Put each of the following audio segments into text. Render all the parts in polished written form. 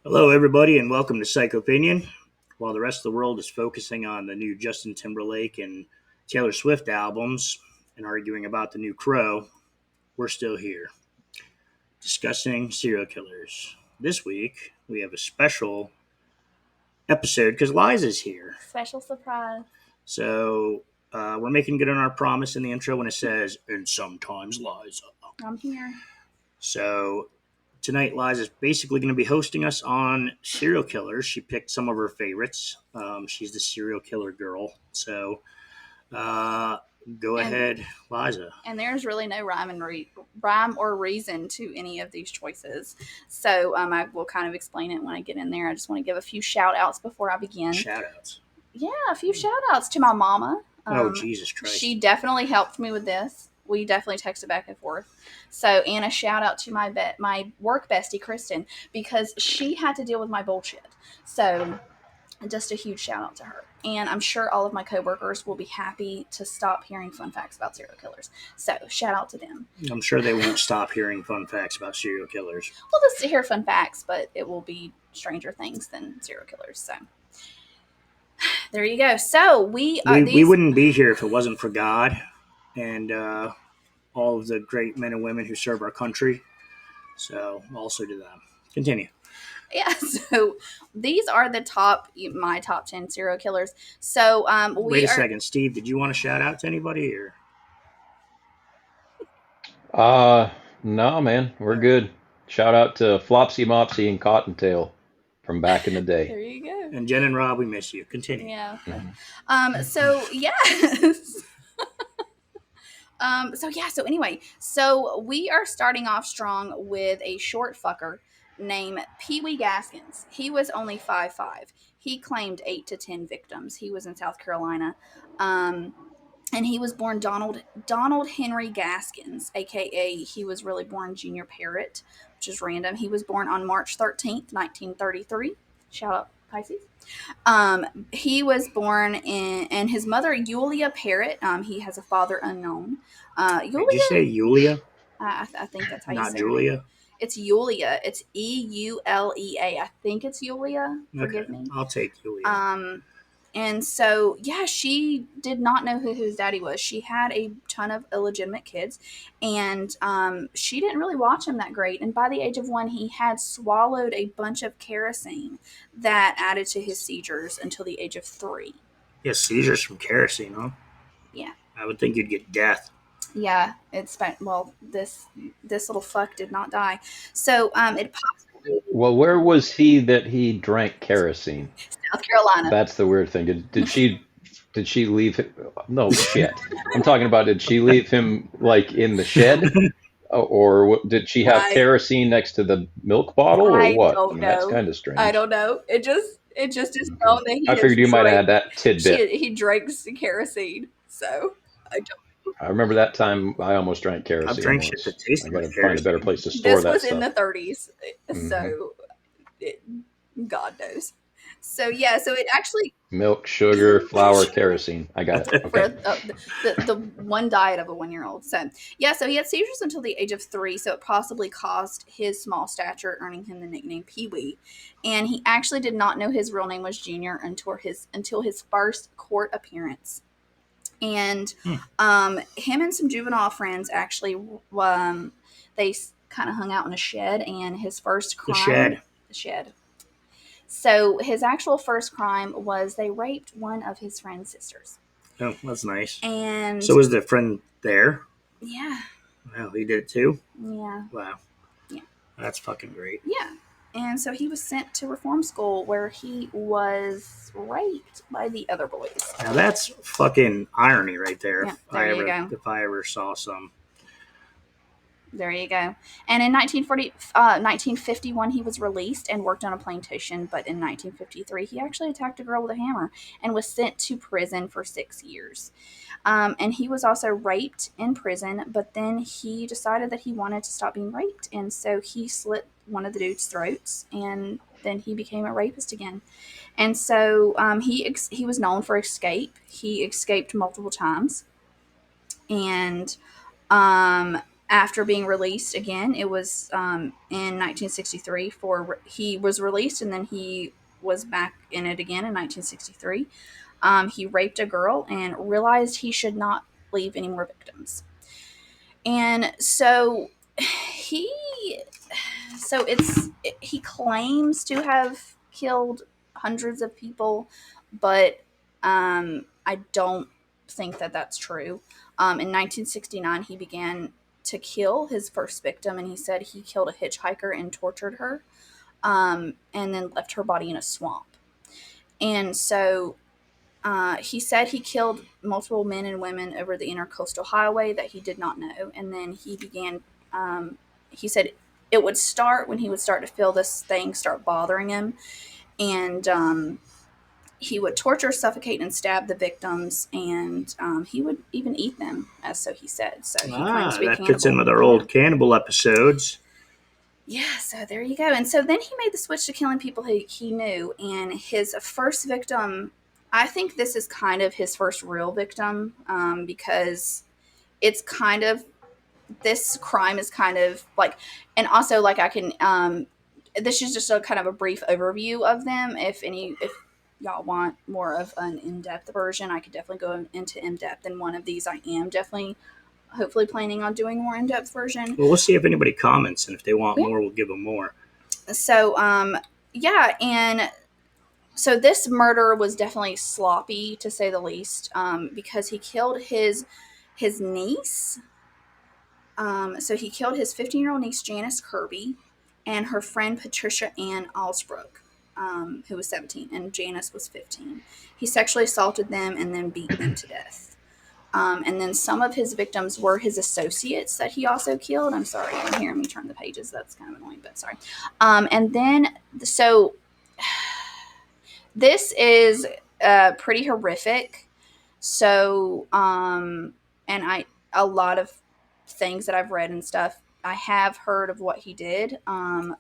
Hello, everybody, and welcome to Psych Opinion. While the rest of the world is focusing on the new Justin Timberlake and Taylor Swift albums and arguing about the new Crow, we're still here discussing serial killers. This week, we have a special episode because Liza's here. Special surprise. So, we're making good on our promise in the intro when it says, and sometimes Liza. I'm here. So, tonight, Liza's basically going to be hosting us on serial killers. She picked some of her favorites. She's the serial killer girl. So uh, go ahead, Liza. And there's really no rhyme or reason to any of these choices. So I will kind of explain it when I get in there. I just want to give a few shout outs before I begin. Shout outs. Yeah, a few shout outs to my mama. Oh, Jesus Christ. She definitely helped me with this. We definitely texted back and forth. So, and a shout out to my work bestie, Kristen, because she had to deal with my bullshit. So, just a huge shout out to her. And I'm sure all of my coworkers will be happy to stop hearing fun facts about serial killers. So, shout out to them. I'm sure they won't stop hearing fun facts about serial killers. Well, just to hear fun facts, but it will be stranger things than serial killers. So, there you go. So, we wouldn't be here if it wasn't for God and all of the great men and women who serve our country. So, also to them. Continue. Yeah, so these are my top 10 serial killers. So wait a second, Steve, did you want to shout out to anybody or? No, man, we're good. Shout out to Flopsy Mopsy and Cottontail from back in the day. There you go. And Jen and Rob, we miss you. Continue. Yeah. So yes. So we are starting off strong with a short fucker named Pee Wee Gaskins. He was only 5'5". He claimed 8 to 10 victims. He was in South Carolina. And he was born Donald Henry Gaskins, aka he was really born Junior Parrott, which is random. He was born on March 13th, 1933. Shout out Pisces. He was born and his mother Yulia Parrott. He has a father unknown. Did you say Yulia? I think that's how you say it. Not Julia? It's Yulia. It's Eulea. I think it's Yulia. Forgive me. I'll take Yulia. And so, yeah, she did not know who his daddy was. She had a ton of illegitimate kids, and she didn't really watch him that great. And by the age of 1, he had swallowed a bunch of kerosene that added to his seizures until the age of 3. Yeah, seizures from kerosene, huh? Yeah. I would think you'd get death. Yeah, this little fuck did not die. So it possibly. Well, where was he that he drank kerosene? South Carolina. That's the weird thing. Did she leave him? No shit. I'm talking about, did she leave him like in the shed? Or did she have kerosene next to the milk bottle, or what? I don't know. That's kind of strange. I don't know. It just is known that he. I figured you might have had that tidbit. He drinks kerosene, so I don't. I remember that time I almost drank kerosene. I've drank shit that tasted like kerosene. Find a better place to store that stuff. This was in the 30s, so God knows. So yeah, so it actually milk, sugar, flour, kerosene. I got it. Okay. For the one diet of a 1-year-old. So yeah, so he had seizures until the age of 3, so it possibly caused his small stature, earning him the nickname Pee Wee. And he actually did not know his real name was Junior until his first court appearance. And him and some juvenile friends actually they kind of hung out in a shed, and his first crime the shed. So his actual first crime was they raped one of his friend's sisters. Oh, that's nice. And so was the friend there? Yeah. Wow, he did it too? Yeah. Wow. Yeah. That's fucking great. Yeah. And so he was sent to reform school where he was raped by the other boys. Now that's fucking irony right there. Yeah, if I ever saw some. There you go. And in 1951, he was released and worked on a plantation. But in 1953, he actually attacked a girl with a hammer and was sent to prison for 6 years. And he was also raped in prison, but then he decided that he wanted to stop being raped. And so he slit one of the dude's throats, and then he became a rapist again. And so he was known for escape. He escaped multiple times. And after being released again, it was in 1963. He was released and then he was back in it again in 1963. He raped a girl and realized he should not leave any more victims. And so he he claims to have killed hundreds of people, but I don't think that that's true. In 1969, he began to kill his first victim, and he said he killed a hitchhiker and tortured her, and then left her body in a swamp. And so he said he killed multiple men and women over the intercoastal highway that he did not know. And then he began, he said it would start when he would start to feel this thing start bothering him. And he would torture, suffocate, and stab the victims. And he would even eat them, as so he said. So he claims to be that cannibal. fits in with our old cannibal episodes. Yeah, so there you go. And so then he made the switch to killing people he knew. And his first victim, I think this is kind of his first real victim, because it's kind of, this crime is kind of like, and also like I can, this is just a kind of a brief overview of them. If y'all want more of an in-depth version, I could definitely go into in-depth in one of these. I am definitely hopefully planning on doing a more in-depth version. Well, we'll see if anybody comments, and if they want more, we'll give them more. So, yeah, and so this murder was definitely sloppy, to say the least, because he killed his niece. So he killed his 15-year-old niece, Janice Kirby, and her friend, Patricia Ann Alsbrook, who was 17, and Janice was 15. He sexually assaulted them and then beat them to death. And then some of his victims were his associates that he also killed. I'm sorry, you're hearing me turn the pages. That's kind of annoying, but sorry. And then, so this is pretty horrific. So, and a lot of things that I've read and stuff, I have heard of what he did.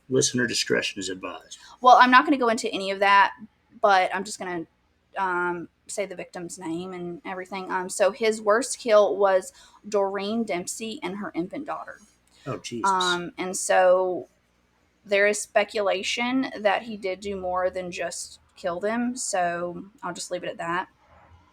Listener discretion is advised. Well, I'm not going to go into any of that, but I'm just going to say the victim's name and everything. So his worst kill was Doreen Dempsey and her infant daughter. Oh, Jesus. And so there is speculation that he did do more than just kill them. So I'll just leave it at that.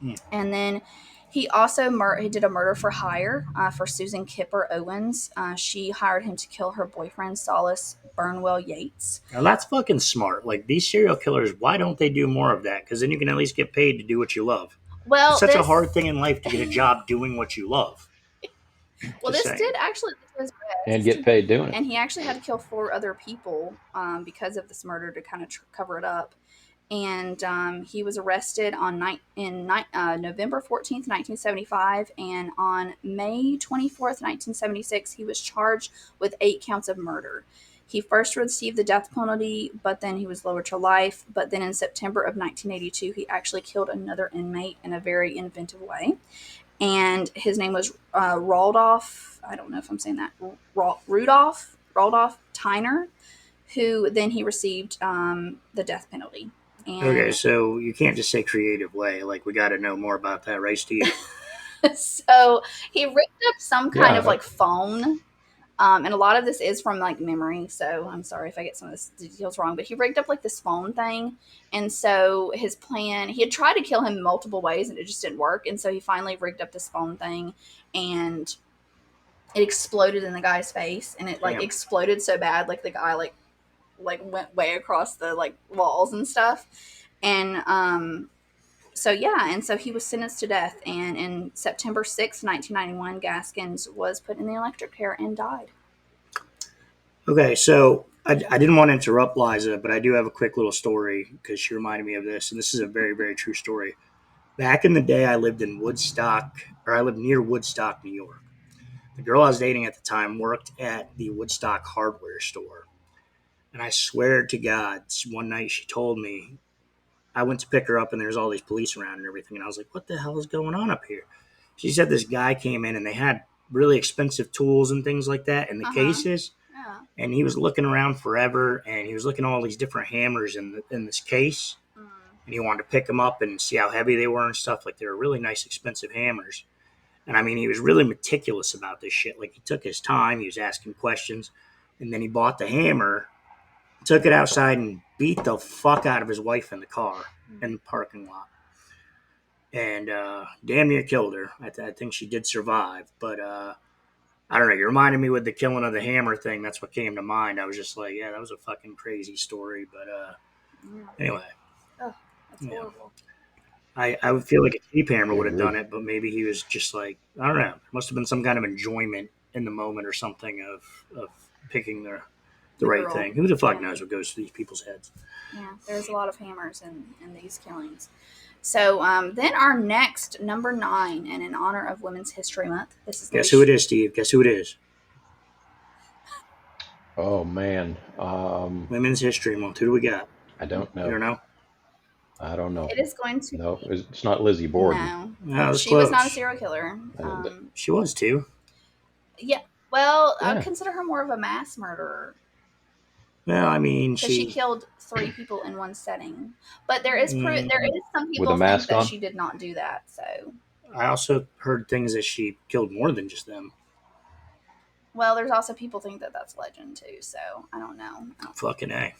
Yeah. And then he also he did a murder for hire for Susan Kipper Owens. She hired him to kill her boyfriend, Solace Burnwell Yates. Now, that's fucking smart. Like, these serial killers, why don't they do more of that? Because then you can at least get paid to do what you love. Well, it's such a hard thing in life to get a job doing what you love. Well, this did actually do his best. And get paid doing it. And he actually had to kill 4 other people because of this murder to kind of cover it up. And he was arrested on November 14th, 1975. And on May 24th, 1976, he was charged with 8 counts of murder. He first received the death penalty, but then he was lowered to life. But then in September of 1982, he actually killed another inmate in a very inventive way. And his name was Rudolph. I don't know if I'm saying that. Rudolph Tyner, who then he received the death penalty. And okay, so you can't just say creative way. Like, we got to know more about that, right, Steve? So he ripped up some kind of like phone. And a lot of this is from like memory. So I'm sorry if I get some of the details wrong, but he rigged up like this phone thing. And so his plan, he had tried to kill him multiple ways and it just didn't work. And so he finally rigged up this phone thing and it exploded in the guy's face. And it like exploded so bad, like the guy like went way across the like walls and stuff. And so yeah, and so he was sentenced to death. And in September 6th, 1991, Gaskins was put in the electric chair and died. Okay, so I didn't want to interrupt Liza, but I do have a quick little story because she reminded me of this, and this is a very, very true story. Back in the day, I lived near Woodstock, New York. The girl I was dating at the time worked at the Woodstock hardware store. And I swear to God, one night she told me, I went to pick her up and there's all these police around and everything. And I was like, what the hell is going on up here? She said this guy came in and they had really expensive tools and things like that in the cases. Yeah. And he was looking around forever and he was looking at all these different hammers in this case. And he wanted to pick them up and see how heavy they were and stuff. Like, they were really nice, expensive hammers. And I mean, he was really meticulous about this shit. Like, he took his time, he was asking questions, and then he bought the hammer, took it outside, and beat the fuck out of his wife in the car in the parking lot. And damn near killed her. I think she did survive, but I don't know. You reminded me with the killing of the hammer thing. That's what came to mind. I was just like, yeah, that was a fucking crazy story. But anyway, Oh, that's horrible. I would feel like a cheap hammer I would have agree. done it, but maybe he was just like, I don't know. There must have been some kind of enjoyment in the moment or something of picking the right girl. thing. Who the fuck Yeah. knows what goes through these people's heads? Yeah, there's a lot of hammers in these killings. So then our next number 9, and in honor of Women's History Month, this is Guess who it is, Steve? Guess who it is? Oh man, Women's History Month. Who do we got? I don't You know. don't know? I don't know. It is going to No, be, it's not Lizzie Borden. no. No, it was She was not a close. serial killer. She was too. Yeah. Well, I Yeah. would consider her more of a mass murderer Well, I mean, because she killed 3 people in one setting. But there is Mm. there is some With people a think mask that on? she did not do that. So, I also heard things that she killed more than just them. well, there's also people think that that's legend too. So I don't know. Fucking A.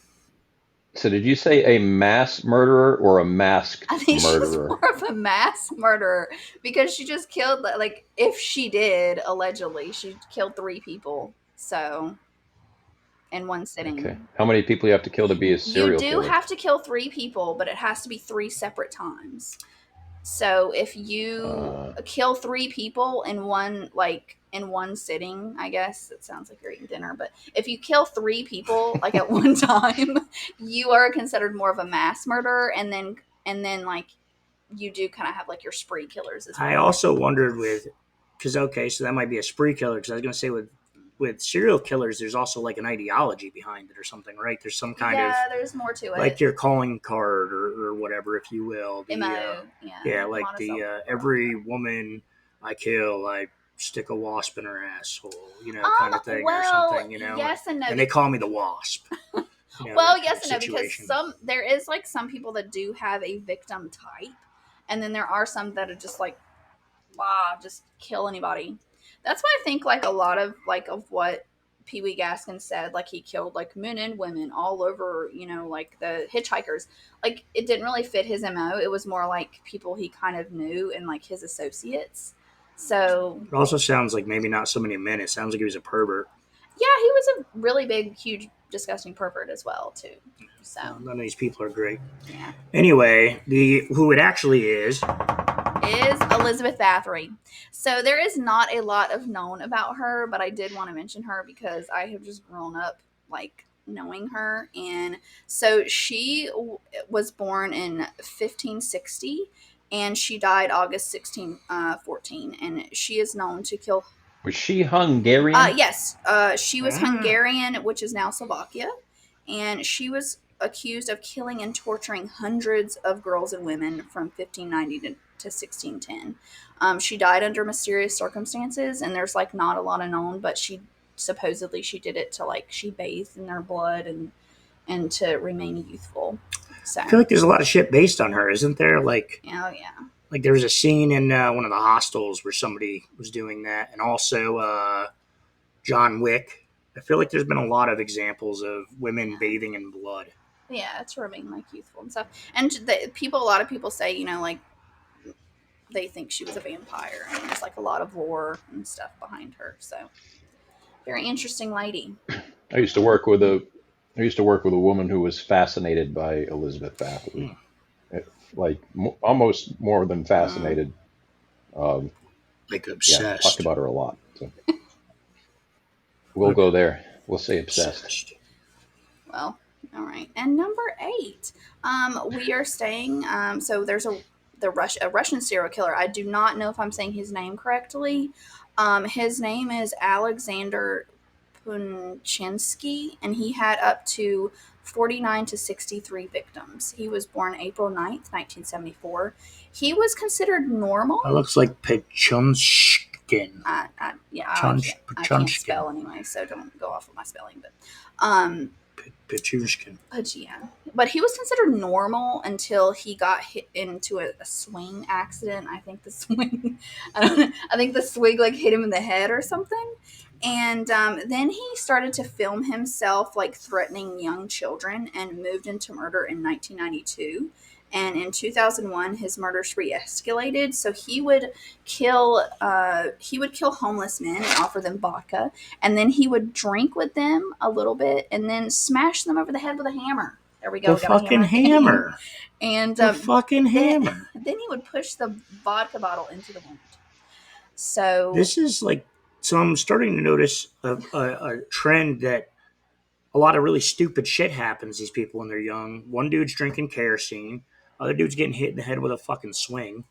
So did you say a mass murderer or a masked I think she's murderer? more of a mass murderer because she just killed, like, if she did, allegedly, she killed 3 people. So, in one sitting. Okay. How many people you have to kill to be a You serial do killer? have to kill 3 people, but it has to be 3 separate times. So if you kill 3 people in one sitting, I guess it sounds like you're eating dinner, but if you kill 3 people like at one time, you are considered more of a mass murderer, and then like you do kind of have like your spree killers as well. I also wondered because okay, so that might be a spree killer. Because I was going to say with serial killers, there's also like an ideology behind it or something, right? There's some kind of there's more to it, like your calling card or whatever, if you will. MO, Like the every woman I kill, I stick a wasp in her asshole, kind of thing, or something, Yes and no. And they call me the wasp. Well, yes and no, because there is like some people that do have a victim type, and then there are some that are just like, just kill anybody. That's why I think like a lot of what Pee Wee Gaskins said, like he killed like men and women all over, like the hitchhikers. Like it didn't really fit his MO. It was more like people he kind of knew and like his associates. So it also sounds like maybe not so many men. It sounds like he was a pervert. Yeah, he was a really big, huge, disgusting pervert as well too. So none of these people are great. Yeah. Anyway, who it actually is Elizabeth Bathory. So there is not a lot of known about her, but I did want to mention her because I have just grown up like knowing her. And so she was born in 1560 and she died August 1614, and she is known to kill. Was she Hungarian? Yes, she was Hungarian, which is now Slovakia, and she was accused of killing and torturing hundreds of girls and women from 1590 to 1610. She died under mysterious circumstances, and there's like not a lot of known, but supposedly she did it to like she bathed in their blood and to remain youthful. So I feel like there's a lot of shit based on her, isn't there? Like, yeah. Like there was a scene in one of the hostels where somebody was doing that, and also John Wick. I feel like there's been a lot of examples of women bathing in blood. Yeah, it's remain like youthful and stuff. And a lot of people say, like they think she was a vampire, and there's like a lot of lore and stuff behind her. So very interesting lady. I used to work with a woman who was fascinated by Elizabeth Bathory. Like almost more than fascinated. Like obsessed. Yeah, talked about her a lot. So. We'll go there. We'll say obsessed. Well, all right. And number 8, we are staying. So there's a Russian serial killer. I do not know if I'm saying his name correctly. His name is Alexander Punchinsky, and he had up to 49 to 63 victims. He was born April 9th, 1974. He was considered normal. That looks like Pechunskin. I can't spell anyway, so don't go off of my spelling. But Pechunskin. Yeah. but he was considered normal until he got hit into a swing accident. I think the swing, I think the swing like hit him in the head or something. And then he started to film himself like threatening young children and moved into murder in 1992. And in 2001, his murder spree escalated. So he would kill homeless men and offer them vodka, and then he would drink with them a little bit, and then smash them over the head with a hammer. There we go. The fucking hammer. And The fucking hammer. Then he would push the vodka bottle into the wound. So This is like, so I'm starting to notice a trend that a lot of really stupid shit happens to these people when they're young. One dude's drinking kerosene. Other dude's getting hit in the head with a fucking swing.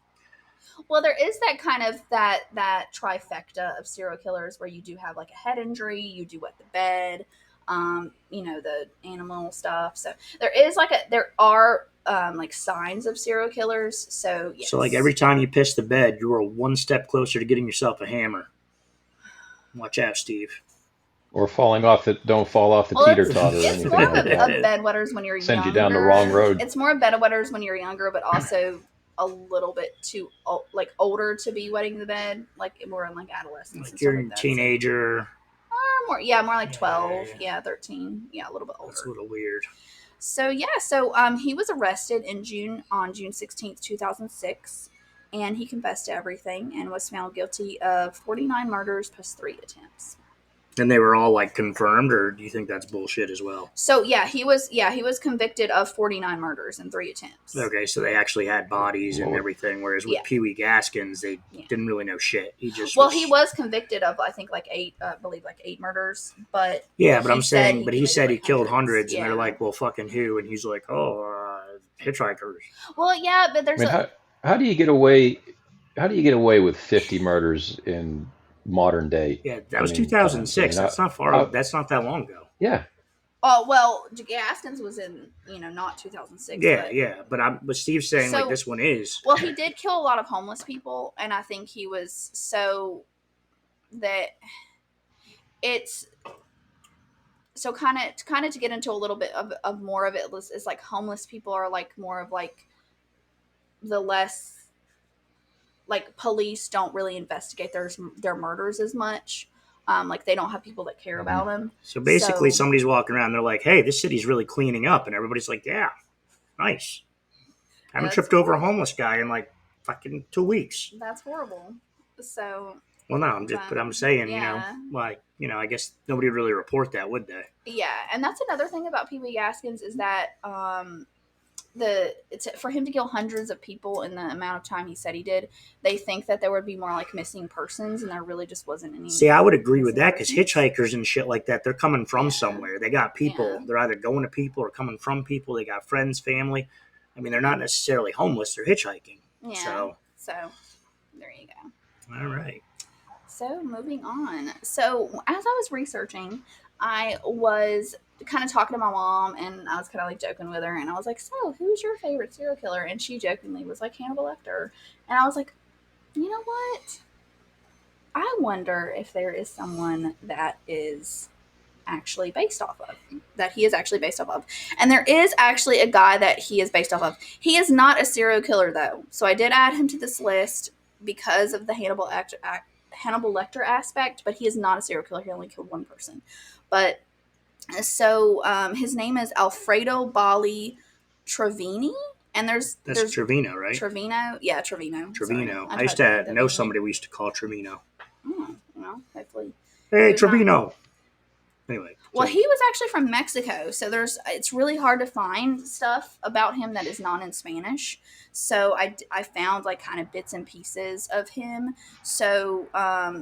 well, there is that kind of that trifecta of serial killers where you do have like a head injury, you do wet the bed, the animal stuff. So there are like signs of serial killers. So yes. So like every time you piss the bed, you are one step closer to getting yourself a hammer. Watch out, Steve. Or falling off it, don't fall off the teeter totter or It's anything more like of that. bedwetters when you're Send younger. you down the wrong road. It's more of bedwetters when you're younger, but also a little bit too like older to be wetting the bed, like more in like adolescence. Like you're a teenager. More like 12, 13, a little bit older. That's a little weird. So he was arrested on June 16th, 2006, and he confessed to everything and was found guilty of 49 murders plus 3 attempts. And they were all like confirmed, or do you think that's bullshit as well? So he was convicted of 49 murders and 3 attempts. Okay, so they actually had bodies and everything, whereas with Pee Wee Gaskins, they didn't really know shit. He was convicted of I think like 8 murders, but but I'm saying, he said he killed hundreds, and they're like, well, fucking who? And he's like, hitchhikers. Well, yeah, but there's how do you get away? How do you get away with 50 murders in modern day? Yeah, that was 2006. That's not far. That's not that long ago. Yeah. Oh well, Gaskins was in not 2006. But Steve's saying like this one is. Well, he did kill a lot of homeless people, and I think he was so that it's so kind of to get into a little bit of more of it is like homeless people are like more of like the less. Like police don't really investigate their murders as much. Like they don't have people that care about them. So basically, somebody's walking around. They're like, "Hey, this city's really cleaning up," and everybody's like, "Yeah, nice." I haven't tripped over a homeless guy in like fucking 2 weeks. That's horrible. So. Well, no, I'm saying, I guess nobody would really report that, would they? Yeah, and that's another thing about Pee Wee Gaskins is that for him to kill hundreds of people in the amount of time he said he did, they think that there would be more like missing persons, and there really just wasn't any. See, I would agree with that because hitchhikers and shit like that, they're coming from somewhere. They got people. They're either going to people or coming from people. They got friends, family. I mean, they're not necessarily homeless. They're hitchhiking. Yeah. So there you go. All right. So moving on. So as I was researching, I was kind of talking to my mom, and I was kind of like joking with her, and I was like, "So, who's your favorite serial killer?" And she jokingly was like, "Hannibal Lecter." And I was like, "You know what? I wonder if there is someone that is actually based off of, that he is actually based off of." And there is actually a guy that he is based off of. He is not a serial killer though, so I did add him to this list because of the Hannibal Lecter aspect, but he is not a serial killer. He only killed one person. But so his name is Alfredo Bali Trevini, and there's Trevino, right? Trevino, yeah, Trevino. I used to know somebody we used to call Trevino. Oh, well, hopefully. Hey, Trevino. Anyway. Well, he was actually from Mexico, so it's really hard to find stuff about him that is not in Spanish. So I found like kind of bits and pieces of him. So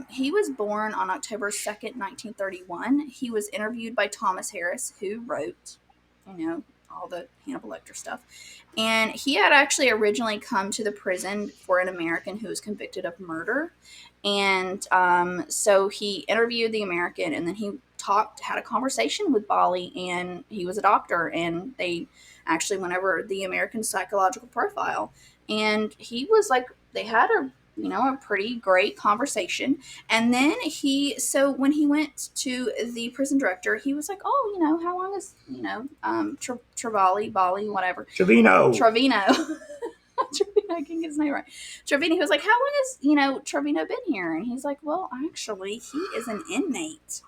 he was born on October 2nd, 1931. He was interviewed by Thomas Harris, who wrote, all the Hannibal Lecter stuff. And he had actually originally come to the prison for an American who was convicted of murder. And so he interviewed the American, and then he had a conversation with Bali, and he was a doctor, and they actually went over the American psychological profile. And he was like, they had a pretty great conversation. And then when he went to the prison director, he was like, "Oh, how long is Bali, whatever, Trevino. I can get his name right. Trevino. He was like, "How long has Trevino been here?" And he's like, "Well, actually, he is an inmate,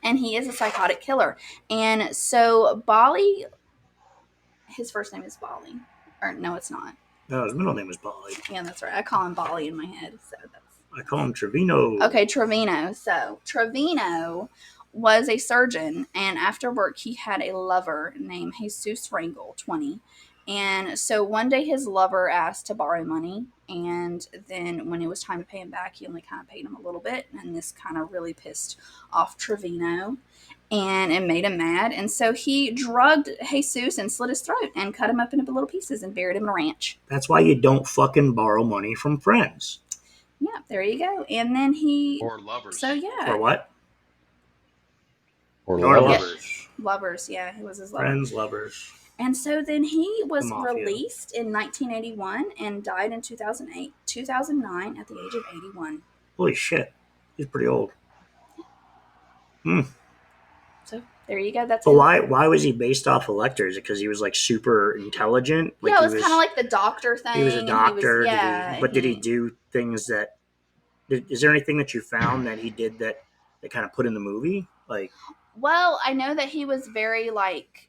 and he is a psychotic killer." And so Bali, his first name is Bali, or no, it's not. No, his middle name is Bali. Yeah, that's right. I call him Bali in my head, so that's. I call him Trevino. Okay, Trevino. So Trevino was a surgeon, and after work, he had a lover named Jesus Rangel, 20. And so one day his lover asked to borrow money, and then when it was time to pay him back, he only kind of paid him a little bit, and this kind of really pissed off Trevino, and it made him mad. And so he drugged Jesus and slit his throat and cut him up into little pieces and buried him in a ranch. That's why you don't fucking borrow money from friends. Yeah, there you go. And then he... Or lovers. So, yeah. Or what? Or lovers. Lovers, yeah. He was his lover. Friends, lovers. And so then he was released in 1981 and died in 2009 at the age of 81. Holy shit. He's pretty old. So there you go. That's But why was he based off of Lecter? Is it because he was like super intelligent? Like, yeah, it was kind of like the doctor thing. He was a doctor. Did he he do things that... Is there anything that you found that he did that they kind of put in the movie? Like... Well, I know that he was very like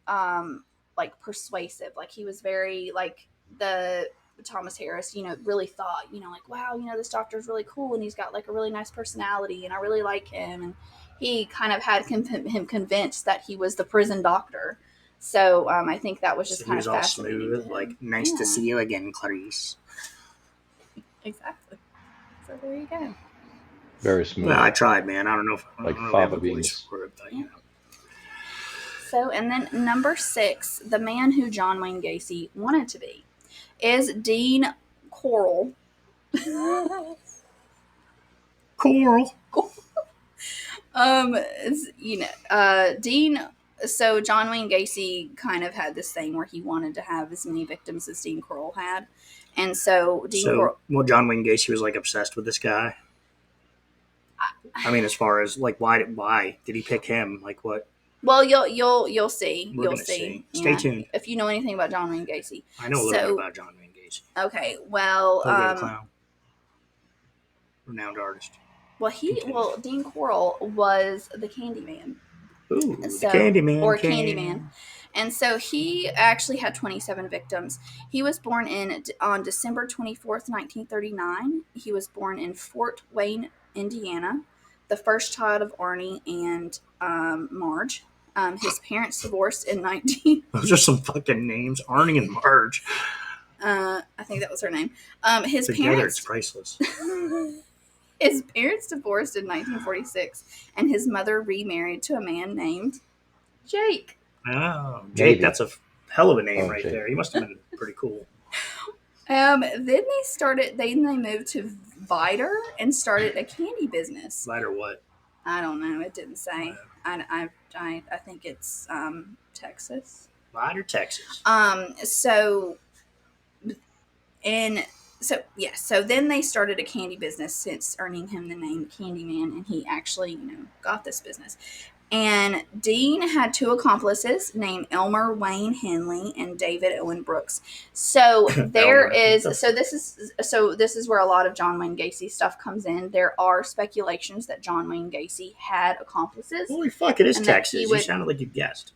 persuasive. Like he was very like the Thomas Harris, really thought, like, wow, this doctor's really cool and he's got like a really nice personality and I really like him. And he kind of had him convinced that he was the prison doctor. So I think that was just kind of fascinating. He was all smooth, like, nice to see you again, Clarice. Exactly. So there you go. Very smooth. Well, I tried, man. I don't know if like fava beans. So, and then number 6, the man who John Wayne Gacy wanted to be, is Dean Coral. Coral. Dean. So John Wayne Gacy kind of had this thing where he wanted to have as many victims as Dean Coral had, and so Coral. John Wayne Gacy was like obsessed with this guy. I mean, as far as like, why did he pick him? Like, what? Well, you'll see. You'll see. Stay tuned. If you know anything about John Wayne Gacy. I know a little bit about John Wayne Gacy. Okay, well, Clown. Renowned artist. Well, Dean Coral was the Candyman. Ooh, the Candyman. Or Candyman. And so he actually had 27 victims. He was born on December 24th, 1939. He was born in Fort Wayne, Indiana, the first child of Arnie and Marge. His parents divorced in 19... Those are some fucking names. Arnie and Marge. I think that was her name. Together, it's priceless. His parents divorced in 1946, and his mother remarried to a man named Jake. Oh, Jake, that's a hell of a name right there. He must have been pretty cool. Then they moved to Vidor and started a candy business. Vidor what? I don't know. It didn't say. I think it's Texas. Vidor, Texas. So then they started a candy business, since earning him the name Candyman, and he actually, got this business. And Dean had 2 accomplices named Elmer Wayne Henley and David Owen Brooks. So this is where a lot of John Wayne Gacy stuff comes in. There are speculations that John Wayne Gacy had accomplices. Holy fuck, it is Texas. You sounded like you guessed.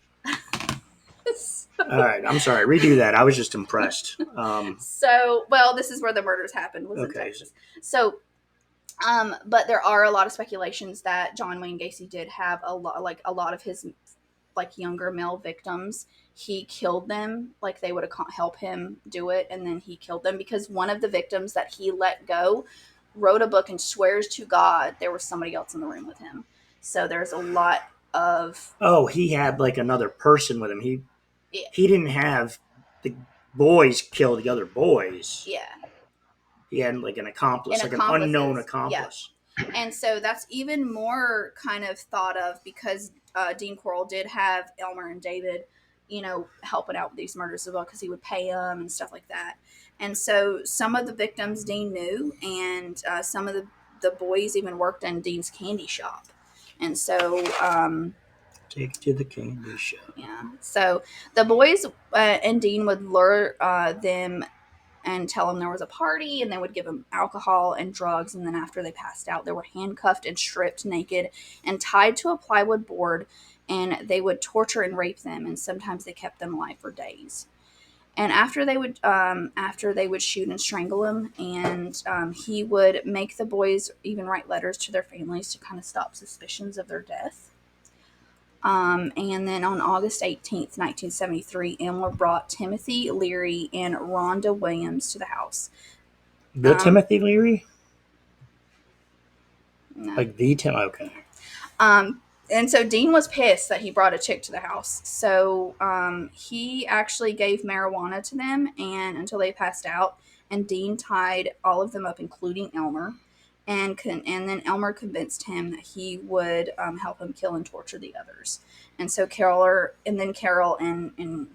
All right, I'm sorry. Redo that. I was just impressed. This is where the murders happened, was in Texas. So, but there are a lot of speculations that John Wayne Gacy did have a lot of his younger male victims. He killed them, they would help him do it, and then he killed them because one of the victims that he let go wrote a book and swears to God there was somebody else in the room with him. So there's a lot of... Oh, he had another person with him. He didn't have the boys kill the other boys. Yeah. He had an accomplice, an unknown accomplice. Yeah. And so that's even more kind of thought of because Dean Coral did have Elmer and David helping out with these murders as well because he would pay them and stuff like that. And so some of the victims Dean knew, and some of the boys even worked in Dean's candy shop. And so, take it to the candy shop. Yeah. So the boys and Dean would lure them and tell them there was a party, and they would give them alcohol and drugs. And then after they passed out, they were handcuffed and stripped naked and tied to a plywood board, and they would torture and rape them. And sometimes they kept them alive for days. And after they would shoot and strangle them, and he would make the boys even write letters to their families to kind of stop suspicions of their death. And then on August 18th, 1973, Elmer brought Timothy Leary and Rhonda Williams to the house. The Timothy Leary? No. Like the Tim? Okay. And so Dean was pissed that he brought a chick to the house. So he actually gave marijuana to them and until they passed out. And Dean tied all of them up, including Elmer. And then Elmer convinced him that he would help him kill and torture the others. And so Carol and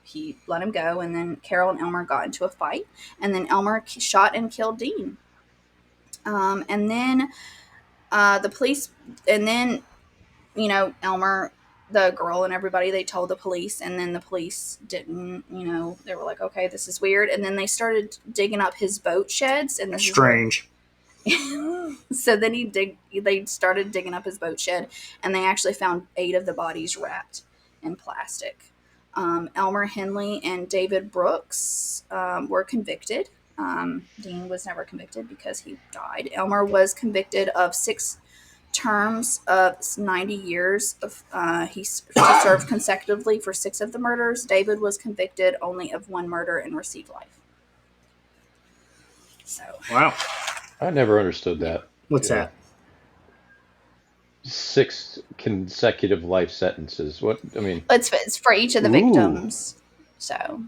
he let him go. And then Carol and Elmer got into a fight. And then Elmer shot and killed Dean. And then the police, and then Elmer, the girl, and everybody, they told the police, and then the police didn't, they were like, okay, this is weird. And then they started digging up his boat sheds. And this strange. So then they started digging up his boat shed, and they actually found 8 of the bodies wrapped in plastic. Elmer Henley and David Brooks were convicted. Dean was never convicted because he died. Elmer was convicted of 6 terms of 90 years. He served consecutively for 6 of the murders. David was convicted only of 1 murder and received life. So wow, I never understood that. What's that? 6 consecutive life sentences. What I mean, it's for each of the victims. So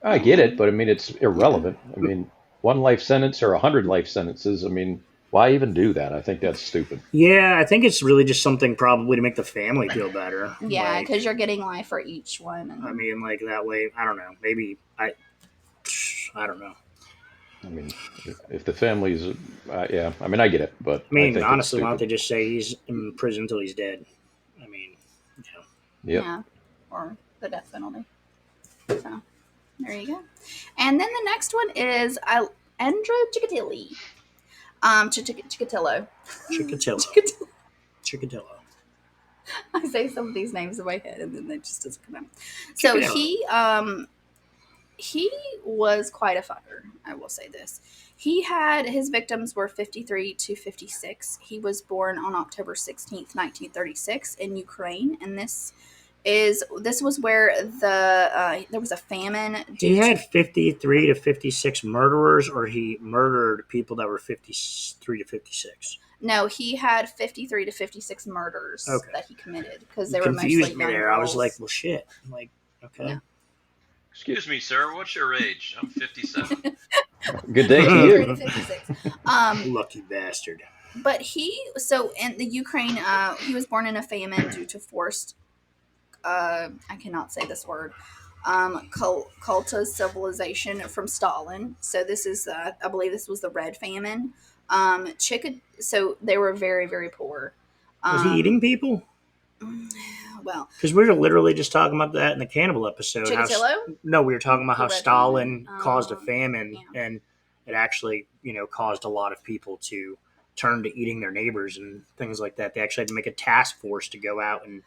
I get it, but I mean it's irrelevant. I mean, 1 life sentence or 100 life sentences. I mean, why even do that? I think that's stupid. Yeah, I think it's really just something probably to make the family feel better. Yeah, because you're getting life for each one. And I mean, like that way, I don't know. Maybe I don't know. I mean, if the family's, yeah, I mean, I get it, but I mean, think honestly, why don't they just say he's in prison until he's dead? I mean, yeah, or the death penalty. So there you go. And then the next one is Andrew Chikatilo. Chikatilo. Chikatilo. I say some of these names in my head, and then they just doesn't come out. So he was quite a fucker. I will say this. His victims were 53 to 56. He was born on October 16th, 1936 in Ukraine. And this was where there was a famine. He had 53 to 56 murderers, or he murdered people that were 53 to 56? No, he had 53 to 56 murders that he committed because they were mostly young me there. girls. I was like, well, shit. I'm like, okay. Yeah. Excuse me, sir. What's your age? I'm 57. Good day to you. Lucky bastard. But in the Ukraine, he was born in a famine due to forced, I cannot say this word, culta civilization from Stalin. So this is, I believe this was the Red Famine. So they were very, very poor. Was he eating people? Well, because we were literally just talking about that in the cannibal episode. No, we were talking about how Stalin caused a famine, and it actually, caused a lot of people to turn to eating their neighbors and things like that. They actually had to make a task force to go out and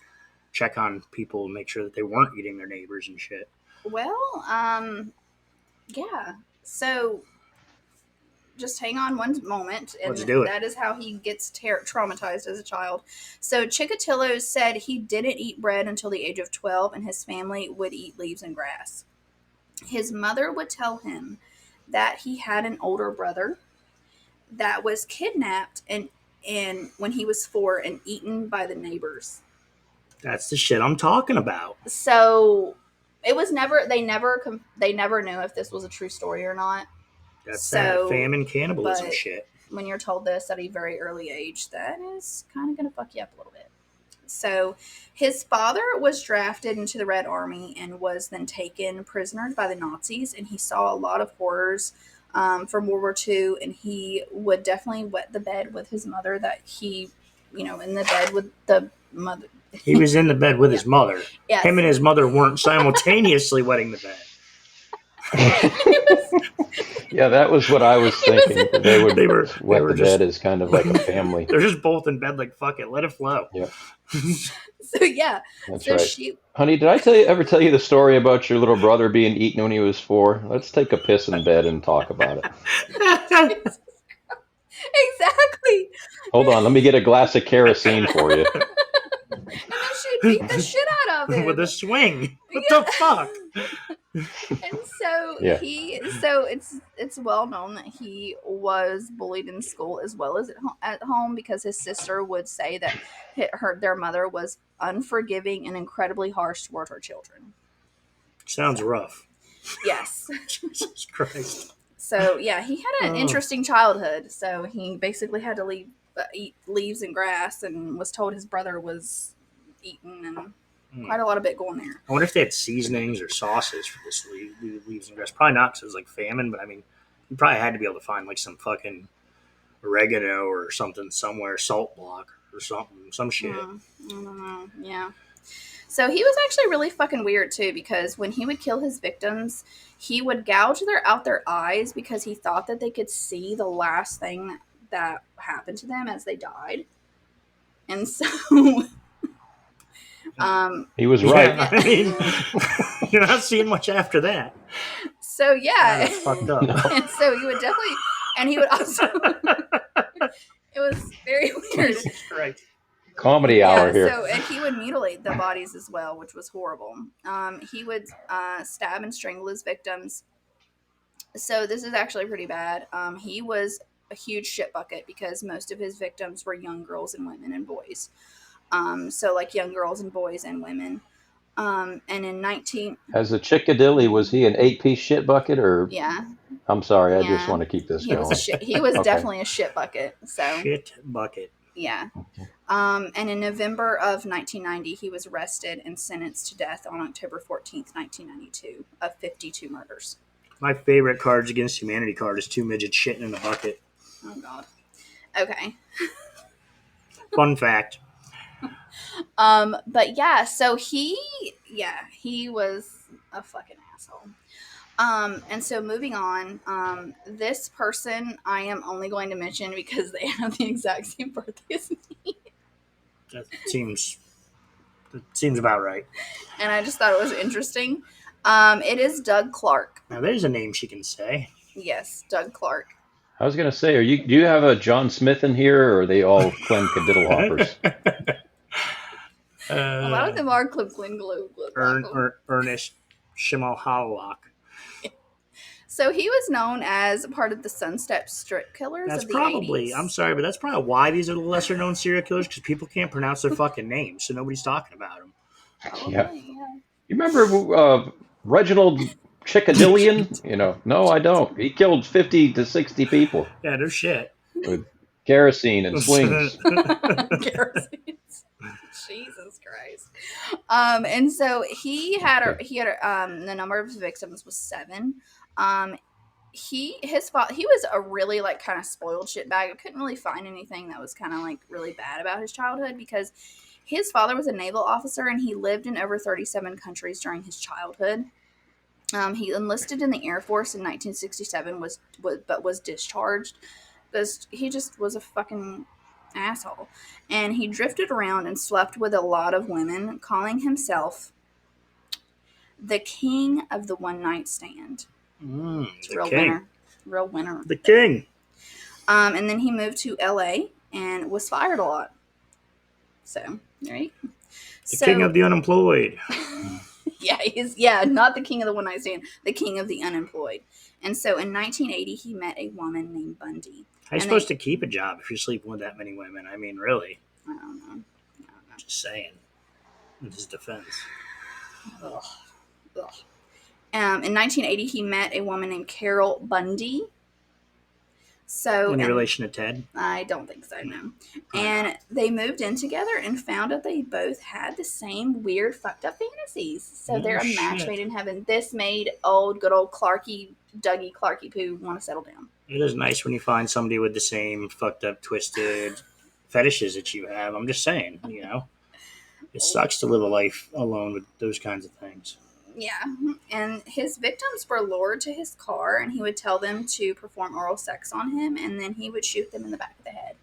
check on people and make sure that they weren't eating their neighbors and shit. Well, yeah. So just hang on one moment, and that is how he gets traumatized as a child. So Chikatilo said he didn't eat bread until the age of 12, and his family would eat leaves and grass. His mother would tell him that he had an older brother that was kidnapped and when he was 4 and eaten by the neighbors. That's the shit I'm talking about. So it was they never knew if this was a true story or not. That's that famine cannibalism shit. When you're told this at a very early age, that is kind of going to fuck you up a little bit. So his father was drafted into the Red Army and was then taken prisoner by the Nazis, and he saw a lot of horrors from World War II, and he would definitely wet the bed with his mother that he, in the bed with the mother. He was in the bed with his mother. Yes. Him and his mother weren't simultaneously wetting the bed. Yeah, that was what I was thinking. They would wet the just, bed as kind of like a family. They're just both in bed like, fuck it, let it flow. Yeah. So yeah. That's so right. Honey, did I ever tell you the story about your little brother being eaten when he was 4? Let's take a piss in bed and talk about it. Exactly. Hold on, let me get a glass of kerosene for you. And then she'd beat the shit out of him with a swing. What the fuck? And so it's well known that he was bullied in school as well as at home, because his sister would say that their mother was unforgiving and incredibly harsh toward her children. Sounds rough. Yes. Jesus Christ. So yeah, he had an interesting childhood. So he basically had to eat leaves and grass, and was told his brother was eaten, and quite a lot of it going there. I wonder if they had seasonings or sauces for this leaves and grass. Probably not, because it was like famine. But I mean, you probably had to be able to find like some fucking oregano or something somewhere, salt block or something, some shit. I don't know. Yeah. So he was actually really fucking weird too, because when he would kill his victims, he would gouge out their eyes because he thought that they could see the last thing that happened to them as they died. And so he was right. Yeah, I mean, you're not seeing much after that. So yeah, that's fucked up. And so he would definitely, and he would also. It was very weird. Right. Comedy hour here. So, and he would mutilate the bodies as well, which was horrible. He would stab and strangle his victims. So this is actually pretty bad. He was a huge shit bucket because most of his victims were young girls and women and boys. So like young girls and boys and women. And in As a chickadilly, was he an 8-piece shit bucket or? Yeah. I'm sorry, I just want to keep this going. He was definitely a shit bucket. So shit bucket. Yeah. And in November of 1990, he was arrested and sentenced to death on October 14th, 1992, of 52 murders. My favorite Cards Against Humanity card is 2 midgets shitting in a bucket. Oh, God. Okay. Fun fact. But yeah, so he was a fucking asshole. And so moving on, this person I am only going to mention because they have the exact same birthday as me. That seems about right. And I just thought it was interesting. It is Doug Clark. Now there's a name she can say. Yes, Doug Clark. I was going to say, do you have a John Smith in here, or are they all Clem Cadiddlehoppers? A lot of them are Clem Ernest Shimalhalak. So he was known as part of the Sunstep Strip Killers That's of the probably, 80s. I'm sorry, but that's probably why these are the lesser known serial killers, because people can't pronounce their fucking names, so nobody's talking about them. Yeah. You remember Reginald Chickadillion? No, I don't. He killed 50 to 60 people. Yeah, no shit. With kerosene and swings. Kerosene. Jesus Christ. And so he had the number of his victims was 7. He was a really like kind of spoiled shitbag. I couldn't really find anything that was kind of like really bad about his childhood, because his father was a naval officer and he lived in over 37 countries during his childhood. He enlisted in the Air Force in 1967, but was discharged because he just was a fucking asshole. And he drifted around and slept with a lot of women, calling himself the king of the one night stand. Real winner. The king. And then he moved to LA and was fired a lot. So, right? The king of the unemployed. Yeah, not the king of the one night stand, the king of the unemployed. And so in 1980, he met a woman named Bundy. How are you supposed to keep a job if you're sleeping with that many women? I mean, really? I don't know. Just saying. In his defense. Ugh. In 1980, he met a woman named Carol Bundy. So Any and relation to Ted? I don't think so, no. I And they moved in together and found out they both had the same weird, fucked up fantasies. So Oh, they're a match shit. made in heaven. This made good old Dougie Clarky Poo want to settle down. It is nice when you find somebody with the same fucked up, twisted fetishes that you have. I'm just saying, it sucks to live a life alone with those kinds of things. Yeah, and his victims were lured to his car, and he would tell them to perform oral sex on him, and then he would shoot them in the back of the head.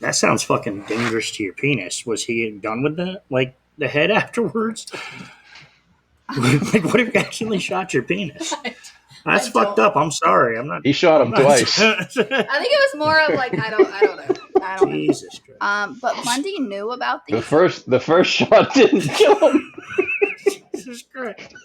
That sounds fucking dangerous to your penis. Was he done with that? Like the head afterwards? Like, what if you accidentally shot your penis? That's fucked up. I'm sorry. I'm not. He shot him twice. I think it was more of like I don't know. I don't know. Jesus Christ. But Bundy knew about these. The first shot didn't kill him. Jesus Christ.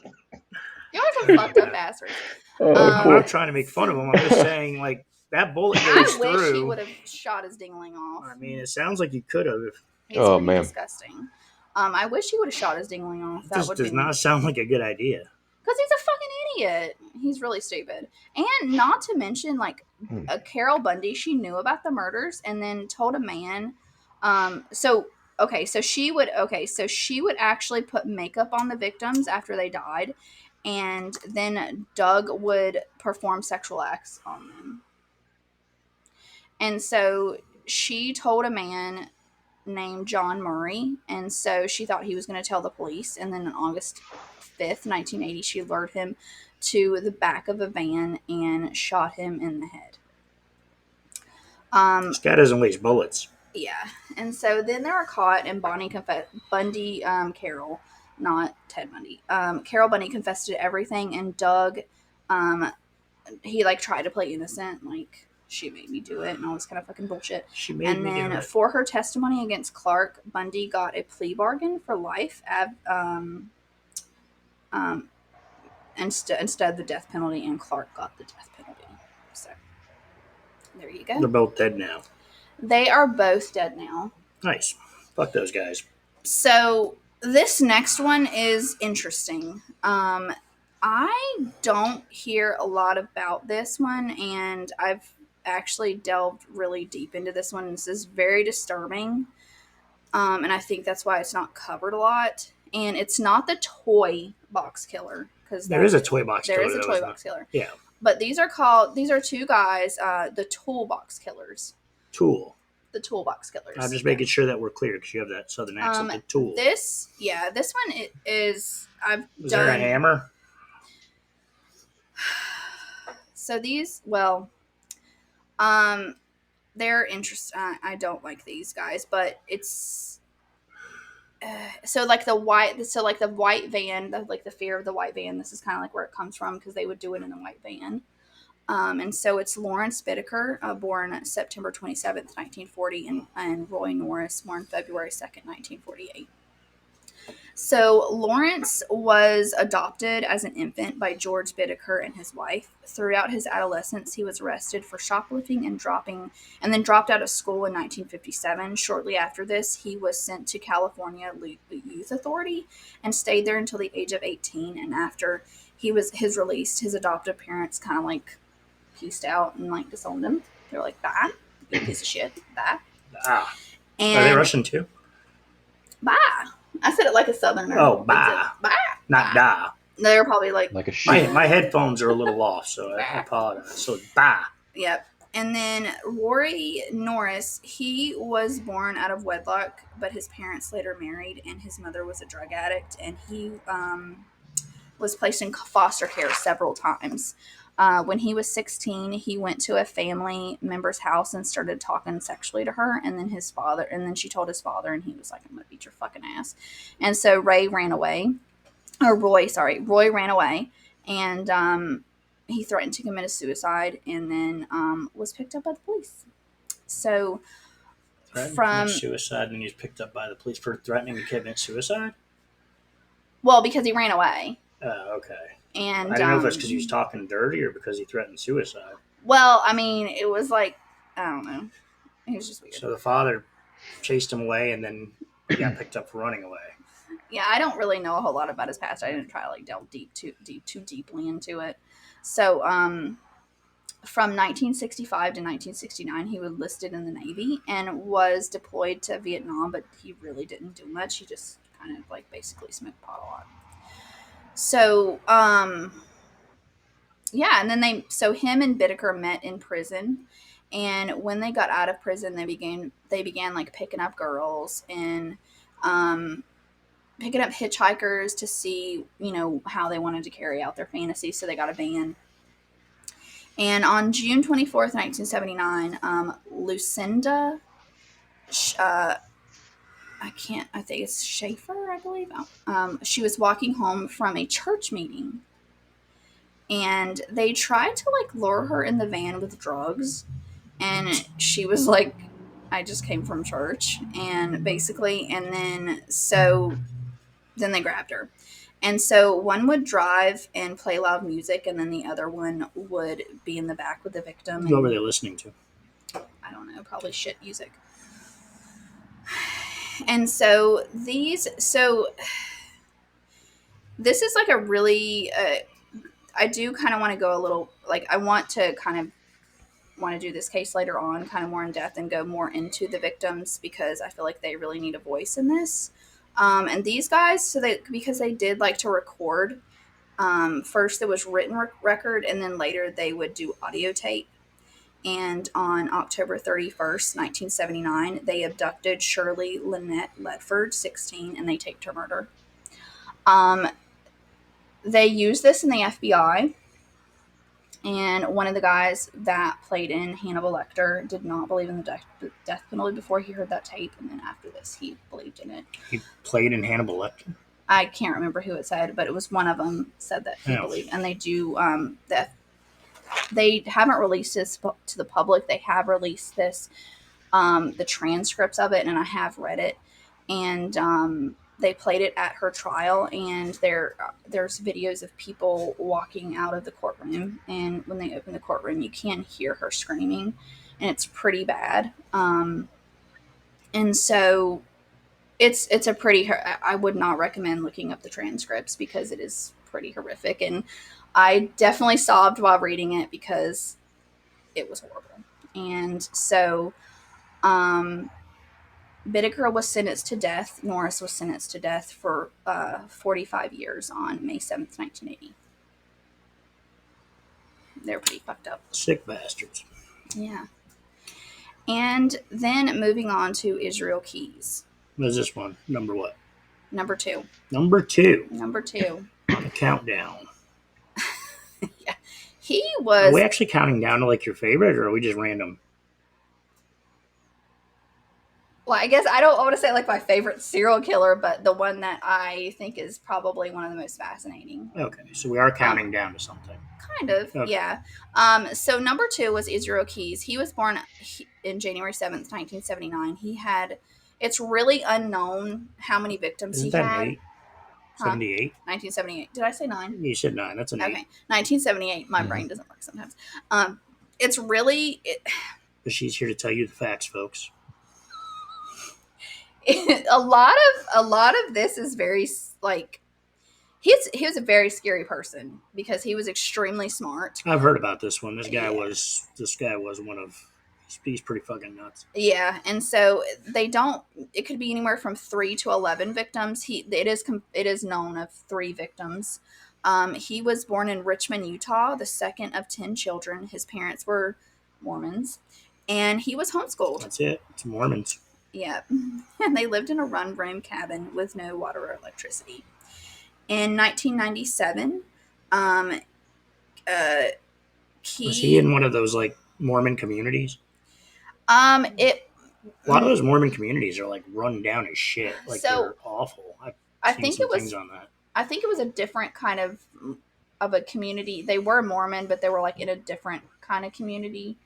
You are some fucked up bastards. I'm not trying to make fun of him. I'm just saying, like, that bullet goes I wish through. he would have shot his dingling off. I mean, it sounds like he could have. He's Oh, pretty man. disgusting. I wish he would have shot his dingling off. That This would does not sound like a good idea. Because he's a fucking idiot. He's really stupid. And not to mention, like, Carol Bundy, she knew about the murders and then told a man. So she would actually put makeup on the victims after they died, and then Doug would perform sexual acts on them. And so she told a man named John Murray, and so she thought he was going to tell the police, and then on August 5th, 1980, she lured him to the back of a van and shot him in the head. This guy doesn't waste bullets. Yeah, and so then they were caught, and Carol, not Ted Bundy. Carol Bundy confessed to everything, and Doug, he like tried to play innocent, like she made me do it, and all this kind of fucking bullshit. And then for her testimony against Clark, Bundy got a plea bargain for life, instead of the death penalty, and Clark got the death penalty. So there you go. They're both dead now. They are both dead now. Nice. Fuck those guys. So this next one is interesting. I don't hear a lot about this one, and I've actually delved really deep into this one. This is very disturbing, and I think that's why it's not covered a lot. And it's not the toy box killer, because There is a toy box killer. There is a toy box killer. Yeah. But these are two guys, the toolbox killers. The toolbox killers. I'm just making sure that we're clear because you have that southern accent. The tool. This one is. Was there a hammer? So these, they're interesting. I don't like these guys, but it's so like the white van, like the fear of the white van. This is kind of like where it comes from, because they would do it in the white van. And so it's Lawrence Bittaker, born September 27th, 1940, and Roy Norris, born February 2nd, 1948. So Lawrence was adopted as an infant by George Bittaker and his wife. Throughout his adolescence, he was arrested for shoplifting and then dropped out of school in 1957. Shortly after this, he was sent to California Youth Authority and stayed there until the age of 18. And after his release, his adoptive parents kind of like pieced out and like disowned him. They're like, "Bye, you piece of shit, bye." And are they Russian too? Bye. I said it like a southerner. Oh, bye. Bye. Not da. They're probably like a shit. My headphones are a little off, so I apologize. So bye. Yep. And then Roy Norris, he was born out of wedlock, but his parents later married, and his mother was a drug addict, and he was placed in foster care several times. When he was 16, he went to a family member's house and started talking sexually to her. And then she told his father, and he was like, "I'm going to beat your fucking ass." And so Roy ran away, and he threatened to commit a suicide, and then was picked up by the police. So suicide, and he was picked up by the police for threatening to commit suicide? Well, because he ran away. Oh, okay. And I don't know if it's because he was talking dirty or because he threatened suicide. Well, I mean, it was like, I don't know. It was just weird. So the father chased him away, and then he got picked up for running away. Yeah, I don't really know a whole lot about his past. I didn't try to like delve too deeply into it. So, From 1965 to 1969, he was listed in the Navy and was deployed to Vietnam, but he really didn't do much. He just kind of like basically smoked pot a lot. So, yeah, and then him and Bittaker met in prison, and when they got out of prison, they began like picking up girls and picking up hitchhikers to see, how they wanted to carry out their fantasy. So they got a van. And on June 24th, 1979, Lucinda, I think it's Schaefer, I believe. She was walking home from a church meeting. And they tried to like lure her in the van with drugs. And she was like, I just came from church. And basically, then they grabbed her. And so one would drive and play loud music, and then the other one would be in the back with the victim. What were they listening to? I don't know, probably shit music. And so this is like a really, I do kind of want to go a little, like I want to do this case later on, kind of more in depth and go more into the victims because I feel like they really need a voice in this. And these guys, because they did like to record, first it was written record, and then later they would do audio tape. And on October 31st, 1979, they abducted Shirley Lynette Ledford, 16, and they taped her murder. They used this in the FBI. And one of the guys that played in Hannibal Lecter did not believe in the death penalty before he heard that tape. And then after this, he believed in it. He played in Hannibal Lecter? I can't remember who it said, but it was one of them said that he believed. And they do, they haven't released this to the public. They have released this, the transcripts of it, and I have read it. And they played it at her trial, and there's videos of people walking out of the courtroom, and when they open the courtroom, you can hear her screaming, and it's pretty bad. And so it's a pretty, I would not recommend looking up the transcripts because it is pretty horrific, and I definitely sobbed while reading it because it was horrible. And so Bittaker was sentenced to death. Norris was sentenced to death for 45 years on May 7th, 1980. They're pretty fucked up. Sick bastards. Yeah. And then moving on to Israel Keyes. What is this one? Number what? Number 2. Number 2. Number 2. On the countdown. Yeah. He was... Are we actually counting down to like your favorite, or are we just random? Well, I guess I don't want to say like my favorite serial killer, but the one that I think is probably one of the most fascinating. Okay, so we are counting down to something. Kind of, okay. Yeah. So number 2 was Israel Keyes. He was born in January 7th, 1979. It's really unknown how many victims Isn't he that had. 8? 78? 1978. Did I say 9? You said 9. That's an 8. Okay, 1978. My brain doesn't work sometimes. It's really... But she's here to tell you the facts, folks. A lot of this is very like he was a very scary person because he was extremely smart. I've heard about this one. This guy was one of, he's pretty fucking nuts. Yeah, and so it could be anywhere from 3 to 11 victims. It is known of 3 victims. He was born in Richmond, Utah, the second of 10 children. His parents were Mormons, and he was homeschooled. That's it. It's Mormons. Yeah, and they lived in a one-room cabin with no water or electricity. In 1997, Was he in one of those like Mormon communities? A lot of those Mormon communities are like run down as shit. Like they're awful. I think it was on that. I think it was a different kind of a community. They were Mormon, but they were like in a different kind of community,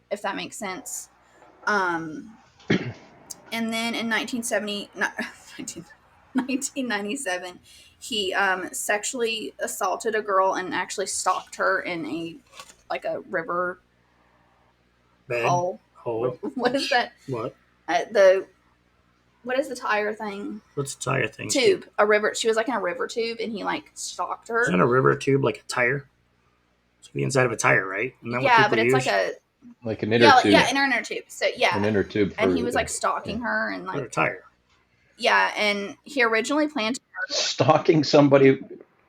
if that makes sense. And then in 1997, he sexually assaulted a girl and actually stalked her in a river hole. What is that? What? What is the tire thing? What's the tire thing? Tube. A river. She was like in a river tube, and he like stalked her. Isn't a river tube like a tire? The inside of a tire, right? And then Yeah, but it's like an inner tube. Yeah, inner tube. So yeah, An inner tube. And he was like stalking her and For a like tire. yeah, and he originally planned to Stalking somebody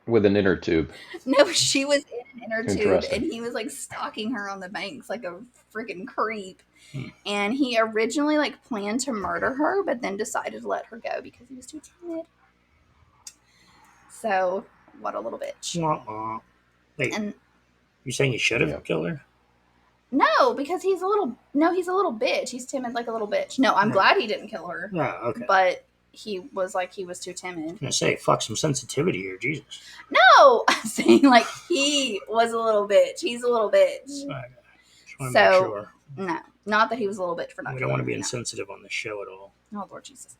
with an inner tube. No, she was in an inner tube, Interesting. and he was like stalking her on the banks like a freaking creep. Hmm. And he originally like planned to murder her, but then decided to let her go because he was too timid. So what a little bitch. Wait, And you saying you should have killed her? no, because he's a little bitch. He's timid like a little bitch. No, I'm glad he didn't kill her. Yeah, okay. But he was too timid. I'm gonna say, fuck some sensitivity here, Jesus. No, I'm saying like he was a little bitch. He's a little bitch. So sure. no, not that he was a little bitch for not. We don't want to be insensitive on this show at all. Oh Lord Jesus!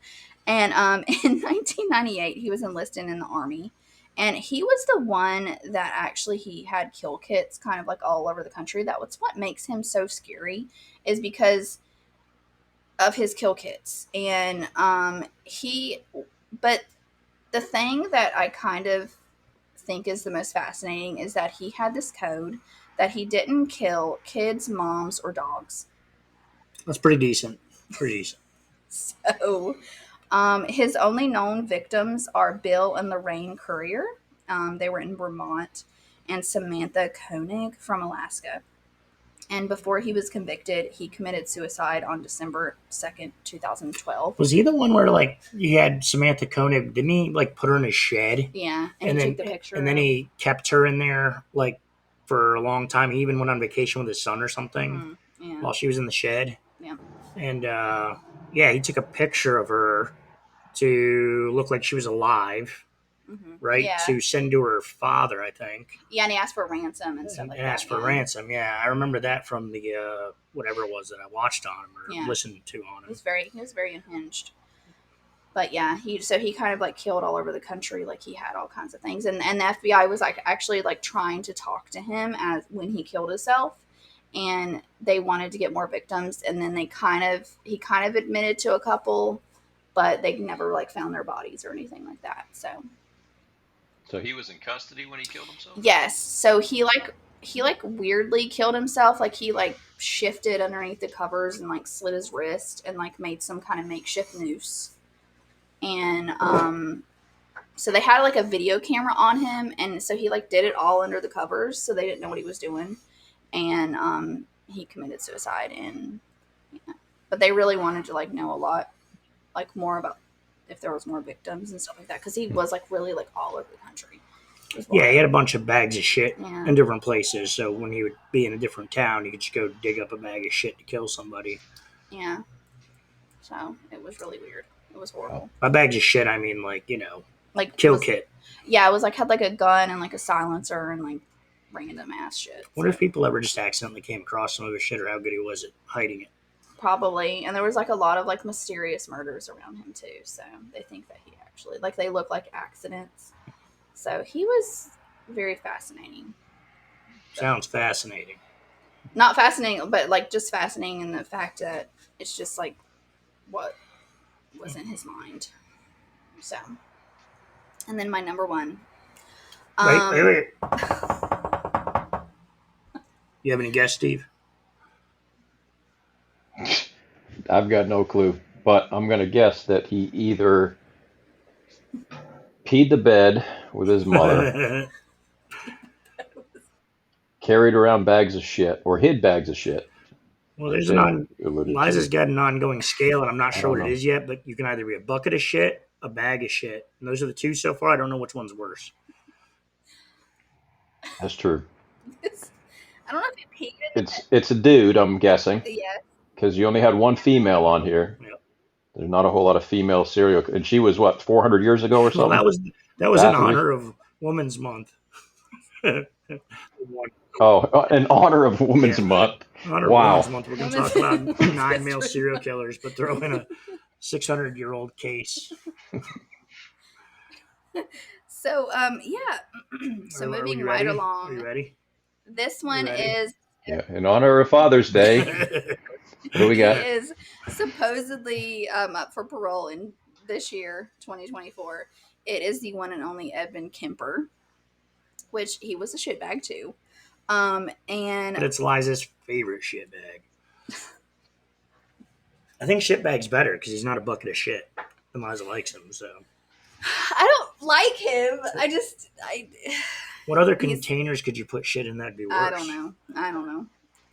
And in 1998, he was enlisted in the army, and he was the one that actually he had kill kits kind of like all over the country. That was what makes him so scary, is because of his kill kits. And but the thing that I kind of think is the most fascinating is that he had this code that he didn't kill kids, moms, or dogs. That's pretty decent. Pretty decent. So, his only known victims are Bill and Lorraine Courier. They were in Vermont, and Samantha Koenig from Alaska. And before he was convicted, he committed suicide on December 2nd, 2012. Was he the one where, like, you had Samantha Koenig? Didn't he, like, put her in his shed? Yeah, and he then took the picture. And then he kept her in there, like, for a long time. He even went on vacation with his son or something while she was in the shed. Yeah. And, he took a picture of her to look like she was alive. Right? Yeah. To send to her father, I think. Yeah, and he asked for ransom and stuff like that. Asked for ransom, yeah. I remember that from the whatever it was that I watched on him or listened to on him. He was very unhinged. But yeah, he kind of like killed all over the country. Like he had all kinds of things. And the FBI was like actually like trying to talk to him as when he killed himself. And they wanted to get more victims, and then he kind of admitted to a couple, but they never like found their bodies or anything like that. So he was in custody when he killed himself? Yes. So he weirdly killed himself. Like he like shifted underneath the covers and like slit his wrist and like made some kind of makeshift noose. And so they had like a video camera on him, and so he like did it all under the covers, so they didn't know what he was doing. And he committed suicide. And but they really wanted to like know a lot like more about if there was more victims and stuff like that, because he was like really like all over the country. Yeah, he had a bunch of bags of shit in different places, so when he would be in a different town, he could just go dig up a bag of shit to kill somebody. Yeah. So it was really weird. It was horrible. By bags of shit, I mean like kill kit. Yeah, it was like had like a gun and like a silencer and like random ass shit. Wonder if people ever just accidentally came across some of his shit, or how good he was at hiding it. Probably. And there was like a lot of like mysterious murders around him too, so they think that he actually like they look like accidents. So he was very fascinating. Sounds fascinating. Not fascinating, but like just fascinating in the fact that it's just like what was in his mind. So, and then my number one. Wait. You have any guess, Steve? I've got no clue, but I'm going to guess that he either peed the bed with his mother, carried around bags of shit, or hid bags of shit. Well, there's Liza's got an ongoing scale, and I'm not sure what it is yet, but you can either be a bucket of shit, a bag of shit. And those are the two so far. I don't know which one's worse. That's true. I don't know if he peed. It's a dude, I'm guessing. Yeah. Because you only had one female on here. Yep. There's not a whole lot of female serial, and she was what 400 years ago or something. Well, that was in honor of Women's Month. In honor of Women's Month. Wow. Women's Month. We're going to talk about 9 male serial killers, but throw in a 600-year-old case. So so moving right along. Are you ready? This one is in honor of Father's Day. What do we got? He is supposedly up for parole in this year, 2024. It is the one and only Edmund Kemper, which he was a shitbag too. And But it's Liza's favorite shitbag. I think shitbag's better because he's not a bucket of shit. And Liza likes him, so. I don't like him. What other He's- containers could you put shit in that'd be worse? I don't know.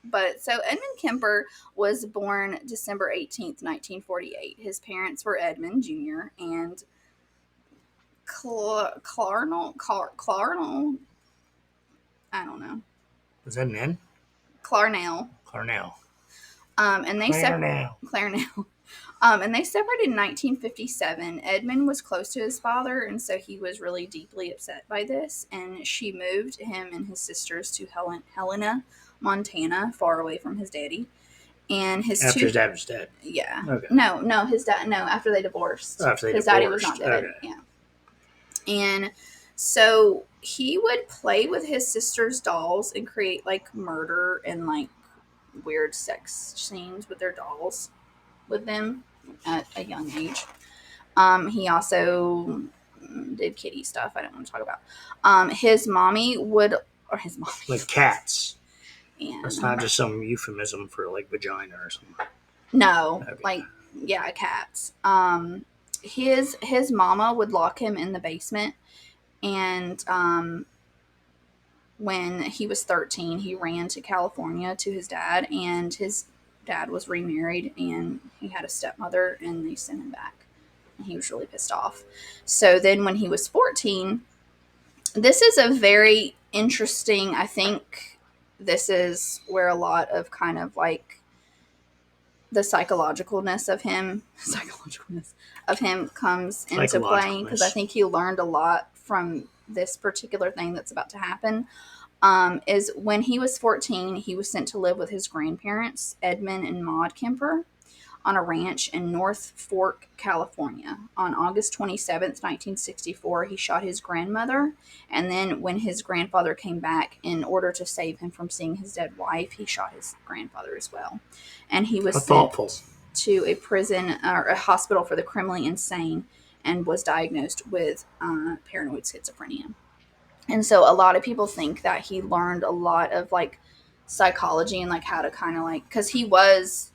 But so Edmund Kemper was born December 18th, 1948. His parents were Edmund Jr. and Clarnell. I don't know. Is that an N? Clarnell. Clarnell. And they Clarnell. Clarnell. And they separated in 1957. Edmund was close to his father, and so he was really deeply upset by this. And she moved him and his sisters to Helena, Montana, far away from his daddy. And his His dad was dead. Yeah. Okay. No, his dad. No, after they divorced. His daddy was not dead. Okay. Yeah. And so he would play with his sister's dolls and create like murder and like weird sex scenes with their dolls with them at a young age. He also did kitty stuff I don't want to talk about. His mommy Like cats. And That's not just some euphemism for like vagina or something. no, Okay. like yeah, cats. His mama would lock him in the basement, and when he was 13, he ran to California to his dad, and his dad was remarried, and he had a stepmother, and they sent him back. And he was really pissed off. So then when he was 14, this is a very interesting, I think this is where a lot of kind of like the psychologicalness of him comes into play, because I think he learned a lot from this particular thing that's about to happen. Is when he was 14, he was sent to live with his grandparents, Edmund and Maud Kemper, on a ranch in North Fork, California. On August 27th, 1964, he shot his grandmother, and then when his grandfather came back, in order to save him from seeing his dead wife, he shot his grandfather as well. And he was sent to a prison or a hospital for the criminally insane and was diagnosed with paranoid schizophrenia. And so a lot of people think that he learned a lot of like psychology and like how to kind of like, because he was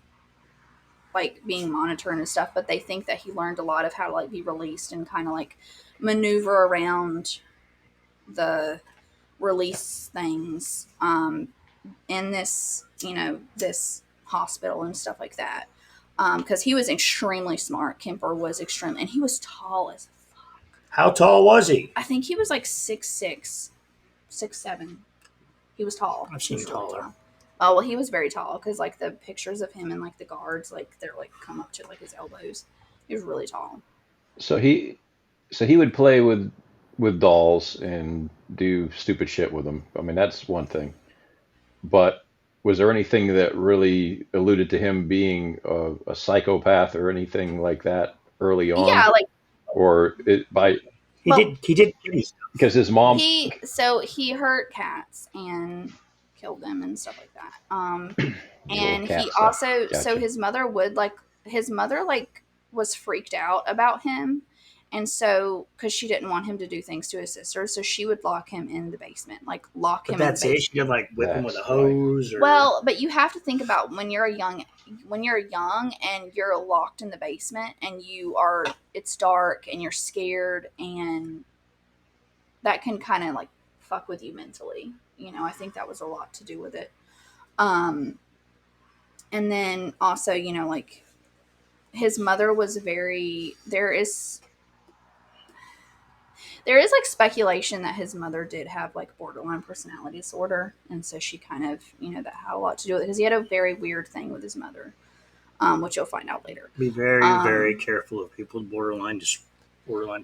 like being monitored and stuff, but they think that he learned a lot of how to like be released and kind of like maneuver around the release things in this, this hospital and stuff like that. Because he was extremely smart. Kemper was extremely, and he was tall as fuck. How tall was he? I think he was like 6'6", 6'7". He was tall. I've seen taller. Tall. Oh, well, he was very tall, because like the pictures of him and like the guards, like they're like come up to like his elbows. He was really tall. So he would play with dolls and do stupid shit with them. I mean, that's one thing. But was there anything that really alluded to him being a psychopath or anything like that early on? Yeah, like, or he did kitty stuff. Because his mom. He hurt cats and killed them and stuff like that. And he also, Gotcha. so his mother was freaked out about him. And so, because she didn't want him to do things to his sister, so she would lock him in the basement, like lock him in the basement. That's it. She could like whip him with a hose. Or... Well, but you have to think about when you're young and you're locked in the basement and it's dark and you're scared, and that can kind of like fuck with you mentally. I think that was a lot to do with it. And then also, like his mother was there is like speculation that his mother did have like borderline personality disorder, and so she kind of that had a lot to do with it, because he had a very weird thing with his mother, which you'll find out later. Be very very careful of people with borderline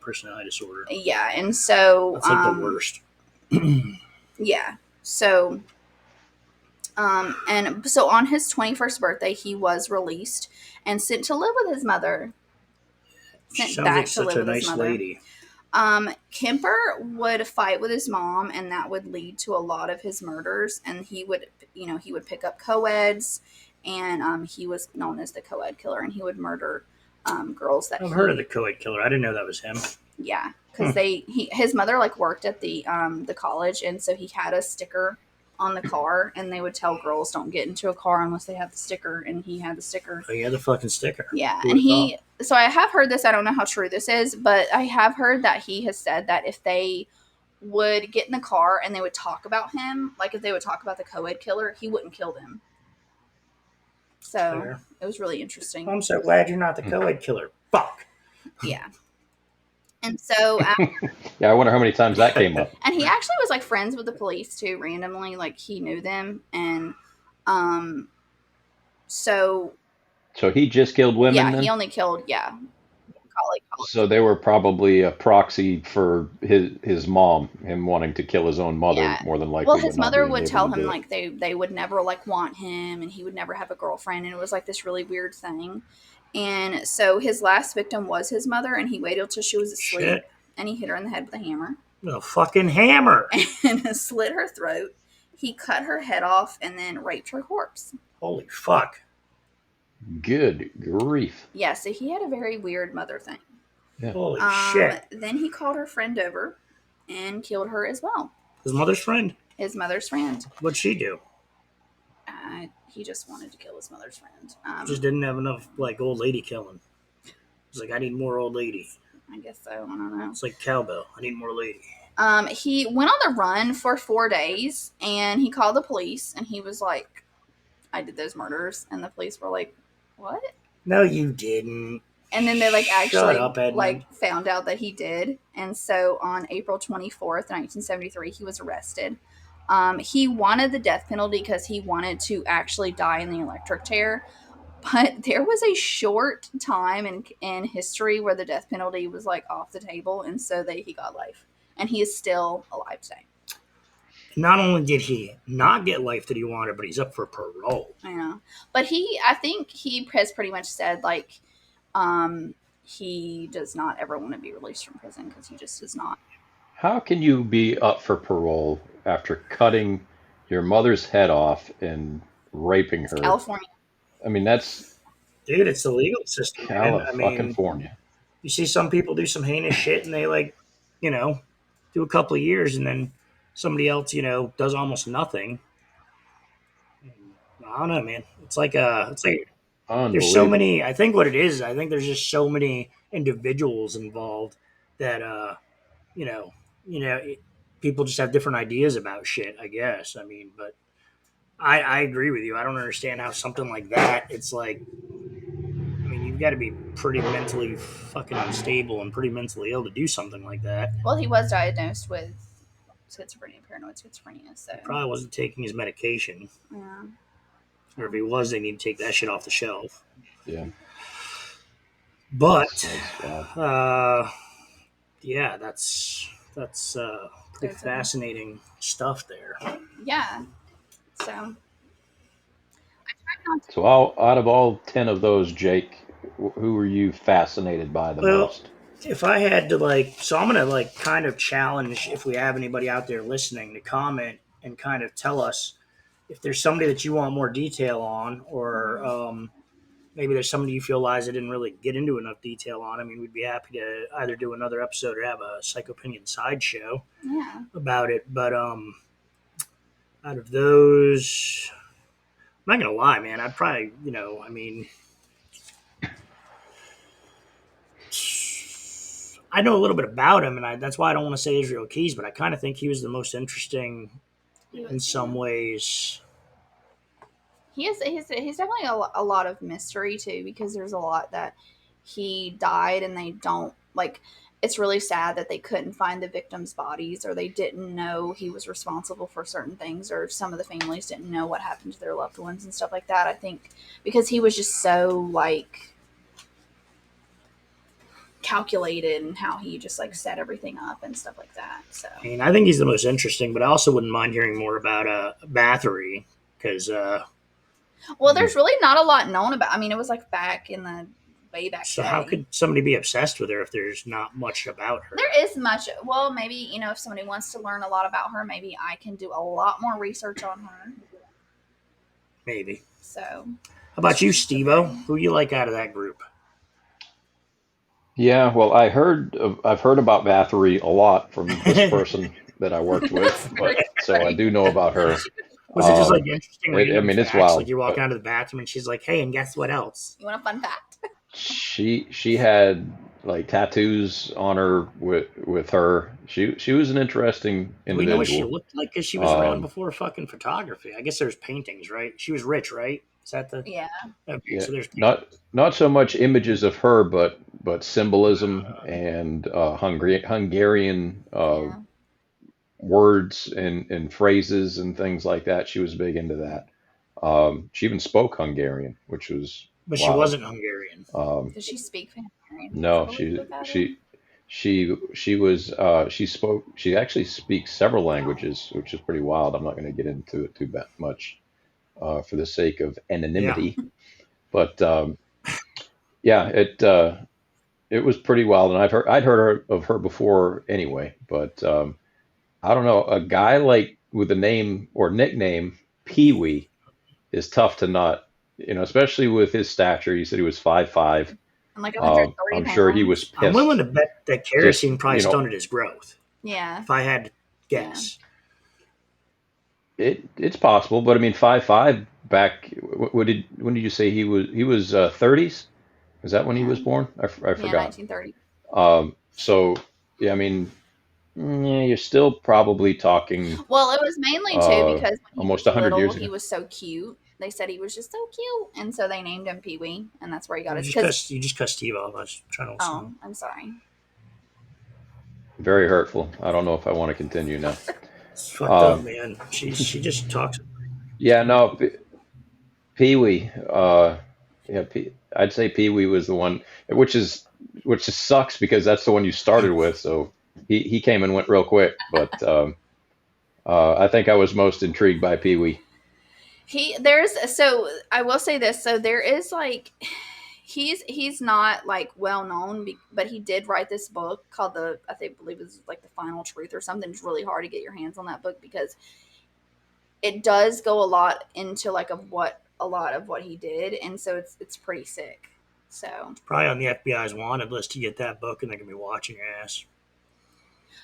personality disorder. Yeah, and so that's like the worst. Yeah, so and so on his 21st birthday, he was released and sent to live with his mother. Sounds like such a nice lady. Kemper would fight with his mom, and that would lead to a lot of his murders. And he would pick up co-eds, and he was known as the co-ed killer, and he would murder girls that I've heard of the co-ed killer. I didn't know that was him. Yeah, because his mother like worked at the college, and so he had a sticker on the car, and they would tell girls don't get into a car unless they have the sticker, and he had the sticker. Oh, he had the fucking sticker. Yeah, Who and would've thought? so I have heard this. I don't know how true this is, but I have heard that he has said that if they would get in the car and they would talk about him, like if they would talk about the co-ed killer, he wouldn't kill them. So Fair. it was really interesting. I'm so glad you're not the co-ed killer. Fuck. Yeah. And so, Yeah, I wonder how many times that came up. and he actually was like friends with the police too, randomly. Like he knew them, and so So he just killed women yeah, then? he only killed college. So they were probably a proxy for his mom, him wanting to kill his own mother, Yeah. more than likely. Well, but his not mother being would able tell to him do it. like they would never like want him, and he would never have a girlfriend, and it was like this really weird thing. And so his last victim was his mother, and he waited till she was asleep, Shit. and he hit her in the head with a hammer With a fucking hammer. and slit her throat. He cut her head off and then raped her corpse. Holy fuck. Good grief. Yeah, so he had a very weird mother thing. Yeah. Holy shit. Then he called her friend over and killed her as well. His mother's friend? His mother's friend. What'd she do? He just wanted to kill his mother's friend. Just didn't have enough, like, old lady killing. He's like, I need more old lady. I guess so. I don't know. It's like cowbell. I need more lady. He went on the run for 4 days, and he called the police, and he was like, I did those murders. And the police were like, what? No, you didn't. And then they like Shut actually up, Edmund. like found out that he did. And so on April 24th, 1973, he was arrested. He wanted the death penalty because he wanted to actually die in the electric chair. But there was a short time in history where the death penalty was like off the table, and so he got life. And he is still alive today. Not only did he not get life that he wanted, but he's up for parole. Yeah. But I think he has pretty much said like he does not ever want to be released from prison because he just does not. How can you be up for parole after cutting your mother's head off and raping her? California. I mean, that's Dude, it's the legal system, man. I mean, California. you see some people do some heinous shit and they, like, you know, do a couple of years and then somebody else, you know, does almost nothing. I don't know, man. It's like there's so Unbelievable. many. I think what it is, I think there's just so many individuals involved that you know, people just have different ideas about shit. I guess. I mean, but I agree with you. I don't understand how something like that. It's like, I mean, you've got to be pretty mentally fucking unstable and pretty mentally ill to do something like that. Well, he was diagnosed with schizophrenia, paranoid schizophrenia. So Probably wasn't taking his medication, yeah. or if he was, they need to take that shit off the shelf. Yeah. But That's wild. yeah, that's pretty There's a- fascinating stuff there. Yeah. So I tried not to. So out of all 10 of those, Jake, who were you fascinated by the Well, most? If I had to so I'm gonna kind of challenge if we have anybody out there listening to comment and kind of tell us if there's somebody that you want more detail on, or maybe there's somebody you feel Liza didn't really get into enough detail on. I mean, we'd be happy to either do another episode or have a Psycho Opinion sideshow Yeah. about it. But out of those, I'm not gonna lie, man. I'd probably, I mean, I know a little bit about him, and that's why I don't want to say Israel Keys, but I kind of think he was the most interesting in some ways. He's definitely a lot of mystery too, because there's a lot that he died and they don't like. It's really sad that they couldn't find the victims' bodies, or they didn't know he was responsible for certain things, or some of the families didn't know what happened to their loved ones and stuff like that. I think because he was just so like calculated and how he just like set everything up and stuff like that. So I mean, I think he's the most interesting, but I also wouldn't mind hearing more about Bathory because. Well, there's really not a lot known about. I mean, it was like back in the way back. So day. how could somebody be obsessed with her if there's not much about her? There is much. Well, maybe if somebody wants to learn a lot about her, maybe I can do a lot more research on her. Maybe. So. How about you, Steve-O? Who you like out of that group? Yeah, well, I've heard about Bathory a lot from this person that I worked with, so I do know about her. Was it just like interesting random it's facts? Like wild. you're walking But out of the bathroom and she's like, "Hey, and guess what else?" You want a fun fact? she had like tattoos on her with her. She was an interesting Do we know what she individual. looked like? Because she was around Um, before fucking photography. I guess there's paintings, right? She was rich, right? Is that the Yeah. okay? yeah, So there's not so much images of her, but symbolism and Hungarian Yeah. words and phrases and things like that. She was big into that. She even spoke Hungarian, which was but she wild. wasn't Hungarian. Um, Does she speak Hungarian no, fully with that? she actually speaks several languages, which is pretty wild. I'm not going to get into it too much for the sake of Yeah, anonymity, but yeah, it was pretty wild, and I'd heard of her before anyway, but I don't know, a guy like with the name or nickname Pee Wee is tough to not, especially with his stature. He said he was 5'5". And like 130 I'm sure he was pounds. I'm willing pissed. to bet that Just, kerosene probably stunted his growth. Yeah. If I had to Yeah. guess, it's possible, but I mean, 5'5" back. When did you say he was 30s? Is that when he Yeah. was born? I Yeah. forgot. 1930. So yeah, I mean, yeah, you're still probably talking Well, it was mainly too because when he almost was 100 little, years he ago. was so cute. They said he was just so cute, and so they named him Pee Wee, and that's where he got you his. just Because cussed Steve off. I was trying to oh, listen. I'm sorry. Very hurtful. I don't know if I want to continue now. It's fucked up, Um, man. She just talks. yeah, no, Pee Wee. Yeah, I'd say Pee Wee was the one, which just sucks because that's the one you started with. So he came and went real quick. But I think I was most intrigued by Pee Wee. So I will say this. So there is like he's not like well known, but he did write this book called believe it's like the Final Truth or something. It's really hard to get your hands on that book because it does go a lot into like of what a lot of what he did, and so it's pretty sick. So Probably on the FBI's wanted list to get that book, and they're gonna be watching your ass.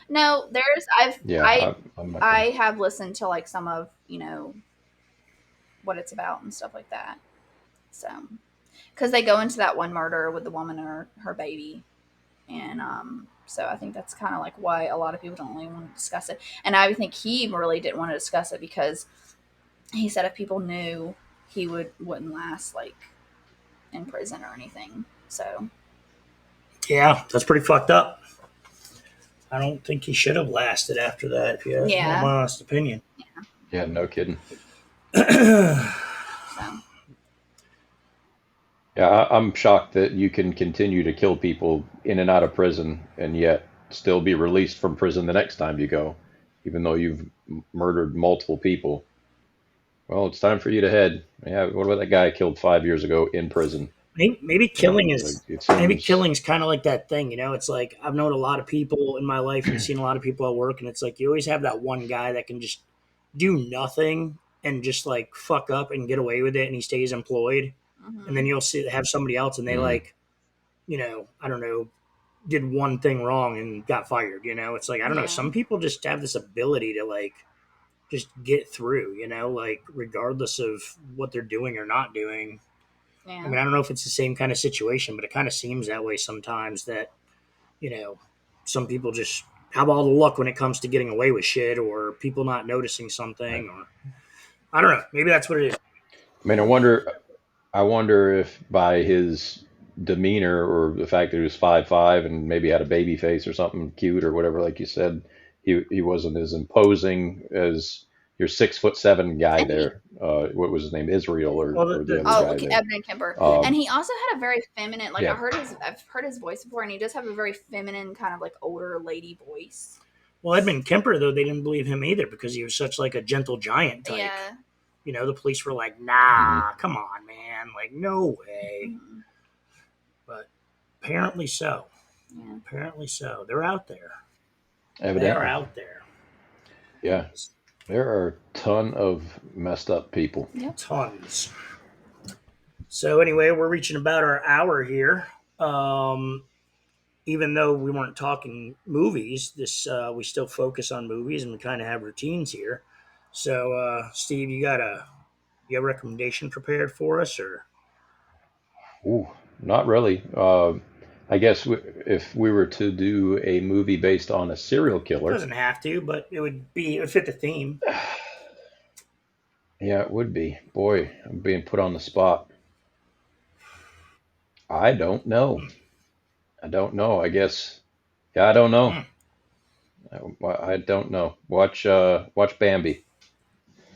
no, there's Yeah, I'm not I gonna. have listened to like some of what it's about and stuff like that. So because they go into that one murder with the woman and her baby, and so I think that's kind of like why a lot of people don't really want to discuss it. And I think he really didn't want to discuss it because he said if people knew, he wouldn't last like in prison or anything. So Yeah, that's pretty fucked up. I don't think he should have lasted after that. If you want yeah, my honest opinion. Yeah, no kidding. so Yeah, I'm shocked that you can continue to kill people in and out of prison and yet still be released from prison the next time you go, even though you've murdered multiple people. Well, it's time for you to head. Yeah, what about that guy killed 5 years ago in prison? Maybe Like it maybe seems. killing's kind of like that thing, you know. It's like I've known a lot of people in my life and seen a lot of people at work, and it's like you always have that one guy that can just do nothing and just like fuck up and get away with it, and he stays employed. And then mhm. you'll have somebody else, and they Mm, like, I don't know, did one thing wrong and got fired. It's like I don't know. Yeah, Some people just have this ability to like just get through. Like regardless of what they're doing or not doing. I yeah, mean, I don't know if it's the same kind of situation, but it kind of seems that way sometimes that, you know, some people just have all the luck when it comes to getting away with shit or people not noticing right. something or I don't know. Maybe that's what it is. I mean, I wonder if by his demeanor or the fact that he was 5'5" and maybe had a baby face or something cute or whatever, like you said, he wasn't as imposing as your 6'7" guy and he there. What was his name? Israel Well, or the other guy there. Ebony Kemper, and Um, he also had a very feminine. Like yeah, I've heard his voice before, and he does have a very feminine kind of like older lady voice. well, Edmund Kemper, though, they didn't believe him either because he was such like a gentle giant type. Yeah. The police were like, hmm nah, come on, man. Like, no way. Mm-hmm. But apparently so. Yeah. Apparently so. They're out there. They are evidently. out there. Yeah, there are a ton of messed up people. Yep. Tons. So anyway, we're reaching about our hour here. Um, Even though we weren't talking movies, this we still focus on movies and we kind of have routines here. So, Steve, you have a recommendation prepared for us, or Ooh, not really. I guess if we were to do a movie based on a serial killer, doesn't have to, but it would fit the theme. yeah, it would be. Boy, I'm being put on the spot. I don't know. I don't know. I guess. Yeah, I don't know. Hmm, I don't know. Watch Bambi.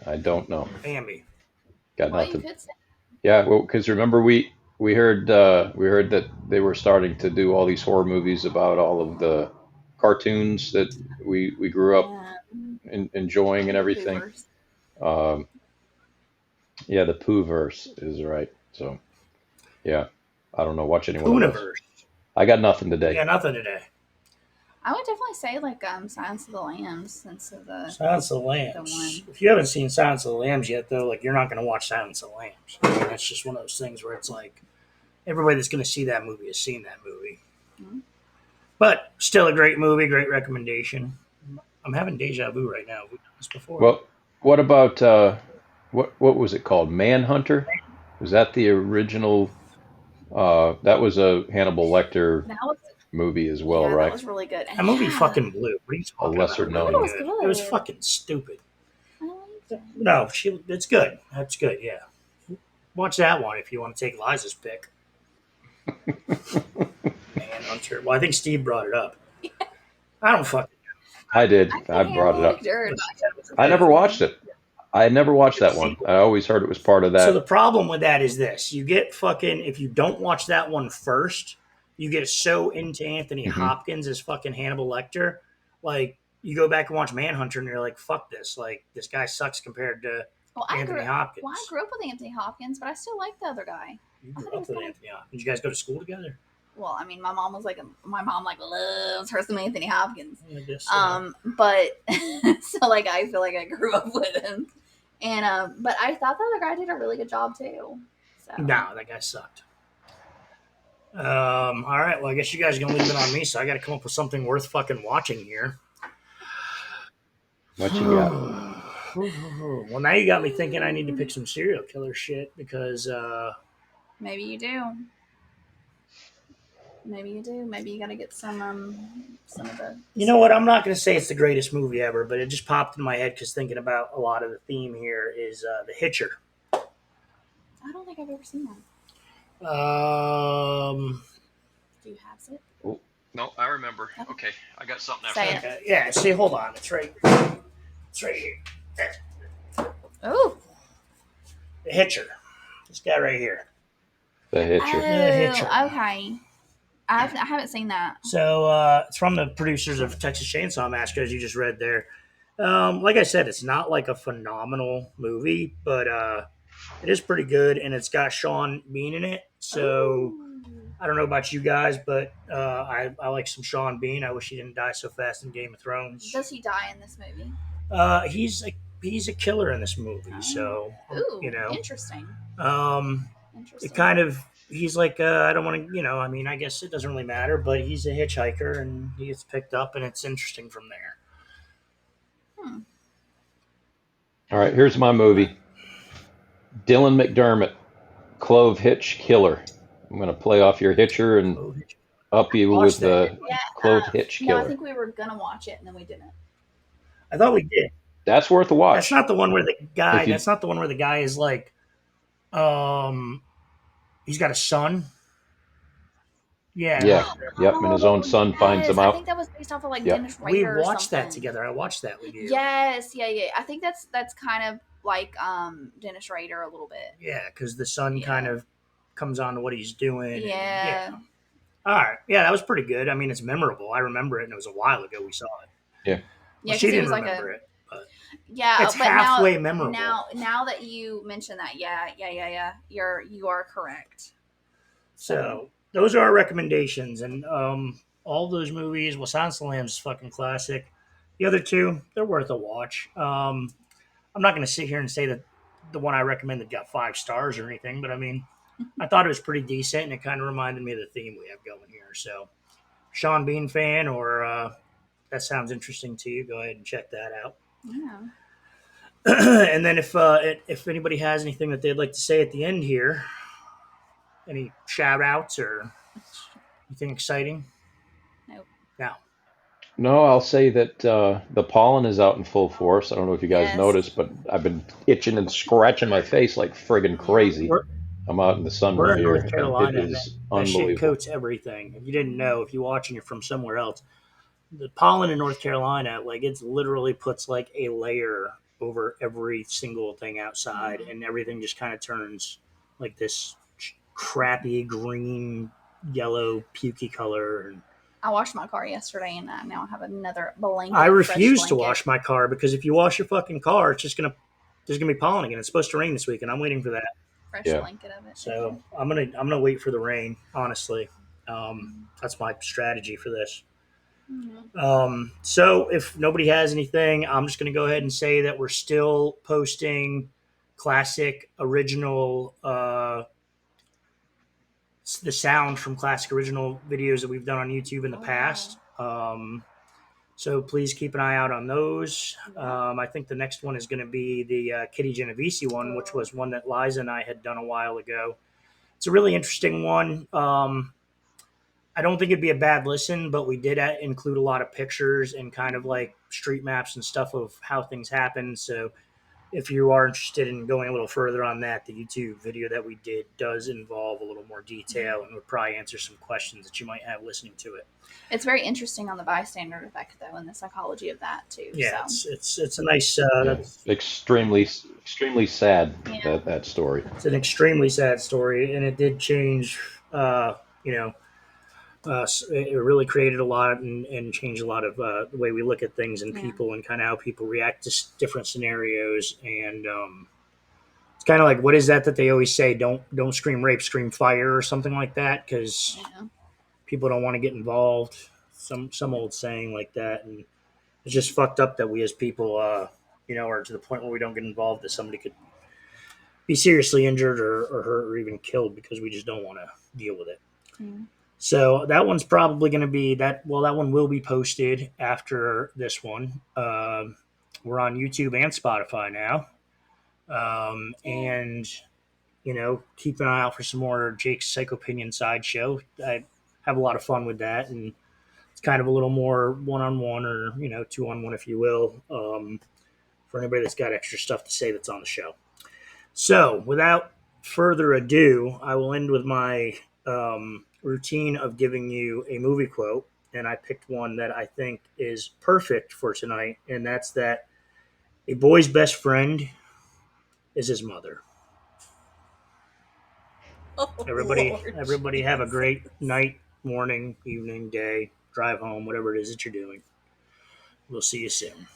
I don't know. Bambi. Got Well, you nothing. could say. Yeah, well, because remember we heard that they were starting to do all these horror movies about all of the cartoons that we grew up Yeah, enjoying and the everything. Poovers. Um, yeah, the Poohverse is right. So yeah, I don't know. Watch any one of those. Pooniverse. I got nothing You today. got nothing today. I would definitely say like Silence of the Lambs since of Silence of the the Lambs. one. If you haven't seen Silence of the Lambs yet, though, like you're not going to watch Silence of the Lambs. I mean, that's just one of those things where it's like everybody that's going to see that movie has seen that movie. Mhm. But still a great movie, great recommendation. I'm having deja vu right now. We've done this before. Well, what about what was it called? Manhunter? Was that the original? That was a Hannibal Lecter That was movie as well, yeah, that right? was really good. And That movie yeah, fucking blew. What are you A talking lesser about? I thought Really it known. was good. good. It was fucking stupid. I liked it. No, it's good. That's good. Yeah, watch that one if you want to take Liza's pick. Manhunter. Well, I think Steve brought it up. I don't fucking. I did. I I think brought it Hannibal up. Lecter. I never It's watched good. it. I never watched It's a that one. sequel. I always heard it was part of So the that. problem with that is this: you get fucking if you don't watch that one first, you get so into Anthony Hmm. Hopkins as fucking Hannibal Lecter, like you go back and watch Manhunter, and you're like, "Fuck this! Like this guy sucks compared to Well, Anthony Well, I Hopkins." grew up with Anthony Hopkins, but I still like the other guy. You I grew thought he up was with kind of Anthony Hopkins. Did you guys go to school together? well. I mean, my mom like loves her some Anthony Hopkins. I guess. But so like I feel like I grew up with him, and but I thought the other guy did a really good job too. So No, that guy sucked. All right. Well, I guess you guys are gonna leave it on me, so I got to come up with something worth fucking watching here. What you got? Well, now you got me thinking I need to pick some serial killer shit because maybe you do. Maybe you do. Maybe you gotta get some of the. you know what? I'm not going to say it's the greatest movie ever, but it just popped in my head because thinking about a lot of the theme here is The Hitcher. I don't think I've ever seen that. Um, Do you have it? No, I remember. Okay, I got something after Say that. it. okay, yeah. See, hold on. It's right. It's right here. Oh. The Hitcher. This guy right here. The Hitcher. Hitcher. Oh. Okay. I haven't seen that. So it's from the producers of Texas Chainsaw Massacre, as you just read there. Like I said, it's not like a phenomenal movie, but it is pretty good, and it's got Sean Bean in it. So Ooh. I don't know about you guys, but I like some Sean Bean. I wish he didn't die so fast in Game of Thrones. Does he die in this movie? He's a killer in this movie, so Ooh, you know, interesting. it kind of he's like I don't want to, I mean, I guess it doesn't really matter, but he's a hitchhiker and he gets picked up, and it's interesting from there. All right, here's my movie. Dylan McDermott, Clove Hitch Killer. I'm going to play off your Hitcher and Oh, up you Watch with that. the Yeah. Clove Hitch No, I Killer. think we were gonna watch it and then we didn't. I thought we did. That's worth a That's watch. not the one where the guy. If you, That's not the one where the guy is like, he's got a son. Yeah. yeah, yep, and his own son finds him I out. think that was based off of like Yep. Dennis We Rader or watched that something. together. I watched that with you. Yes, yeah. I think that's kind of like Dennis Rader a little bit. Yeah, because the son Yeah. kind of comes on to what he's doing. and- Yeah. All right. Yeah, that was pretty good. I mean, it's memorable. I remember it, and it was a while ago we saw it. Yeah, Well, 'cause she it didn't was like remember it. yeah, It's but halfway now, memorable. Now that you mention that, yeah, you are correct. So those are our recommendations, and all those movies. Well, Silence of the Lambs is fucking classic. The other two, they're worth a watch. I'm not going to sit here and say that the one I recommended got 5 stars or anything, but I mean, I thought it was pretty decent, and it kind of reminded me of the theme we have going here. So, Sean Bean fan, or that sounds interesting to you, go ahead and check that out. Yeah. And then if anybody has anything that they'd like to say at the end here, any shout outs or anything exciting? Nope. No. No, I'll say that the pollen is out in full force. I don't know if you guys Yes. noticed, but I've been itching and scratching my face like friggin' Yeah. crazy. We're, I'm out in the sun we're right in North here, and it Carolina, and is that shit unbelievable. coats everything. If you didn't know, if you're watching it from somewhere else, the pollen in North Carolina, like it's literally puts like a layer over every single thing outside, Mhm. and everything just kind of turns like this crappy green, yellow, pukey color. And I washed my car yesterday, and I now have another blanket. I fresh refuse to blanket. wash my car because if you wash your fucking car, it's just gonna there's gonna be pollen again. It's supposed to rain this week, and I'm waiting for that. Fresh Yeah. blanket of it. So I'm gonna wait for the rain. Honestly, Mhm. that's my strategy for this. Mhm. So if nobody has anything, I'm just going to go ahead and say that we're still posting classic original, the sound from classic original videos that we've done on YouTube in the past. So please keep an eye out on those. I think the next one is going to be the Kitty Genovese one, which was one that Liza and I had done a while ago. It's a really interesting one. I don't think it'd be a bad listen, but we did include a lot of pictures and kind of like street maps and stuff of how things happen. So if you are interested in going a little further on that, the YouTube video that we did does involve a little more detail and would probably answer some questions that you might have listening to it. It's very interesting on the bystander effect, though, and the psychology of that too. Yeah, So. it's a nice Yeah, extremely sad Yeah. that story. it's an extremely sad story, and it did change. You know, it really created a lot and changed a lot of the way we look at things and Yeah. people and kind of how people react to different scenarios. And it's kind of like, what is that they always say? Don't scream rape, scream fire, or something like that, because Yeah. people don't want to get involved. Some old saying like that, and it's just fucked up that we as people, are to the point where we don't get involved that somebody could be seriously injured or hurt or even killed because we just don't want to deal with it. Yeah. So that one's probably going to be that. Well, that one will be posted after this one. We're on YouTube and Spotify now, and keep an eye out for some more Jake's Psycho Opinion sideshow. I have a lot of fun with that, and it's kind of a little more one-on-one or two-on-one, if you will, for anybody that's got extra stuff to say that's on the show. So, without further ado, I will end with my routine of giving you a movie quote. And I picked one that I think is perfect for tonight, and that's that a boy's best friend is his mother. Oh, Everybody have a Jesus. great night, morning, evening, day, drive home, whatever it is that you're doing. We'll see you soon.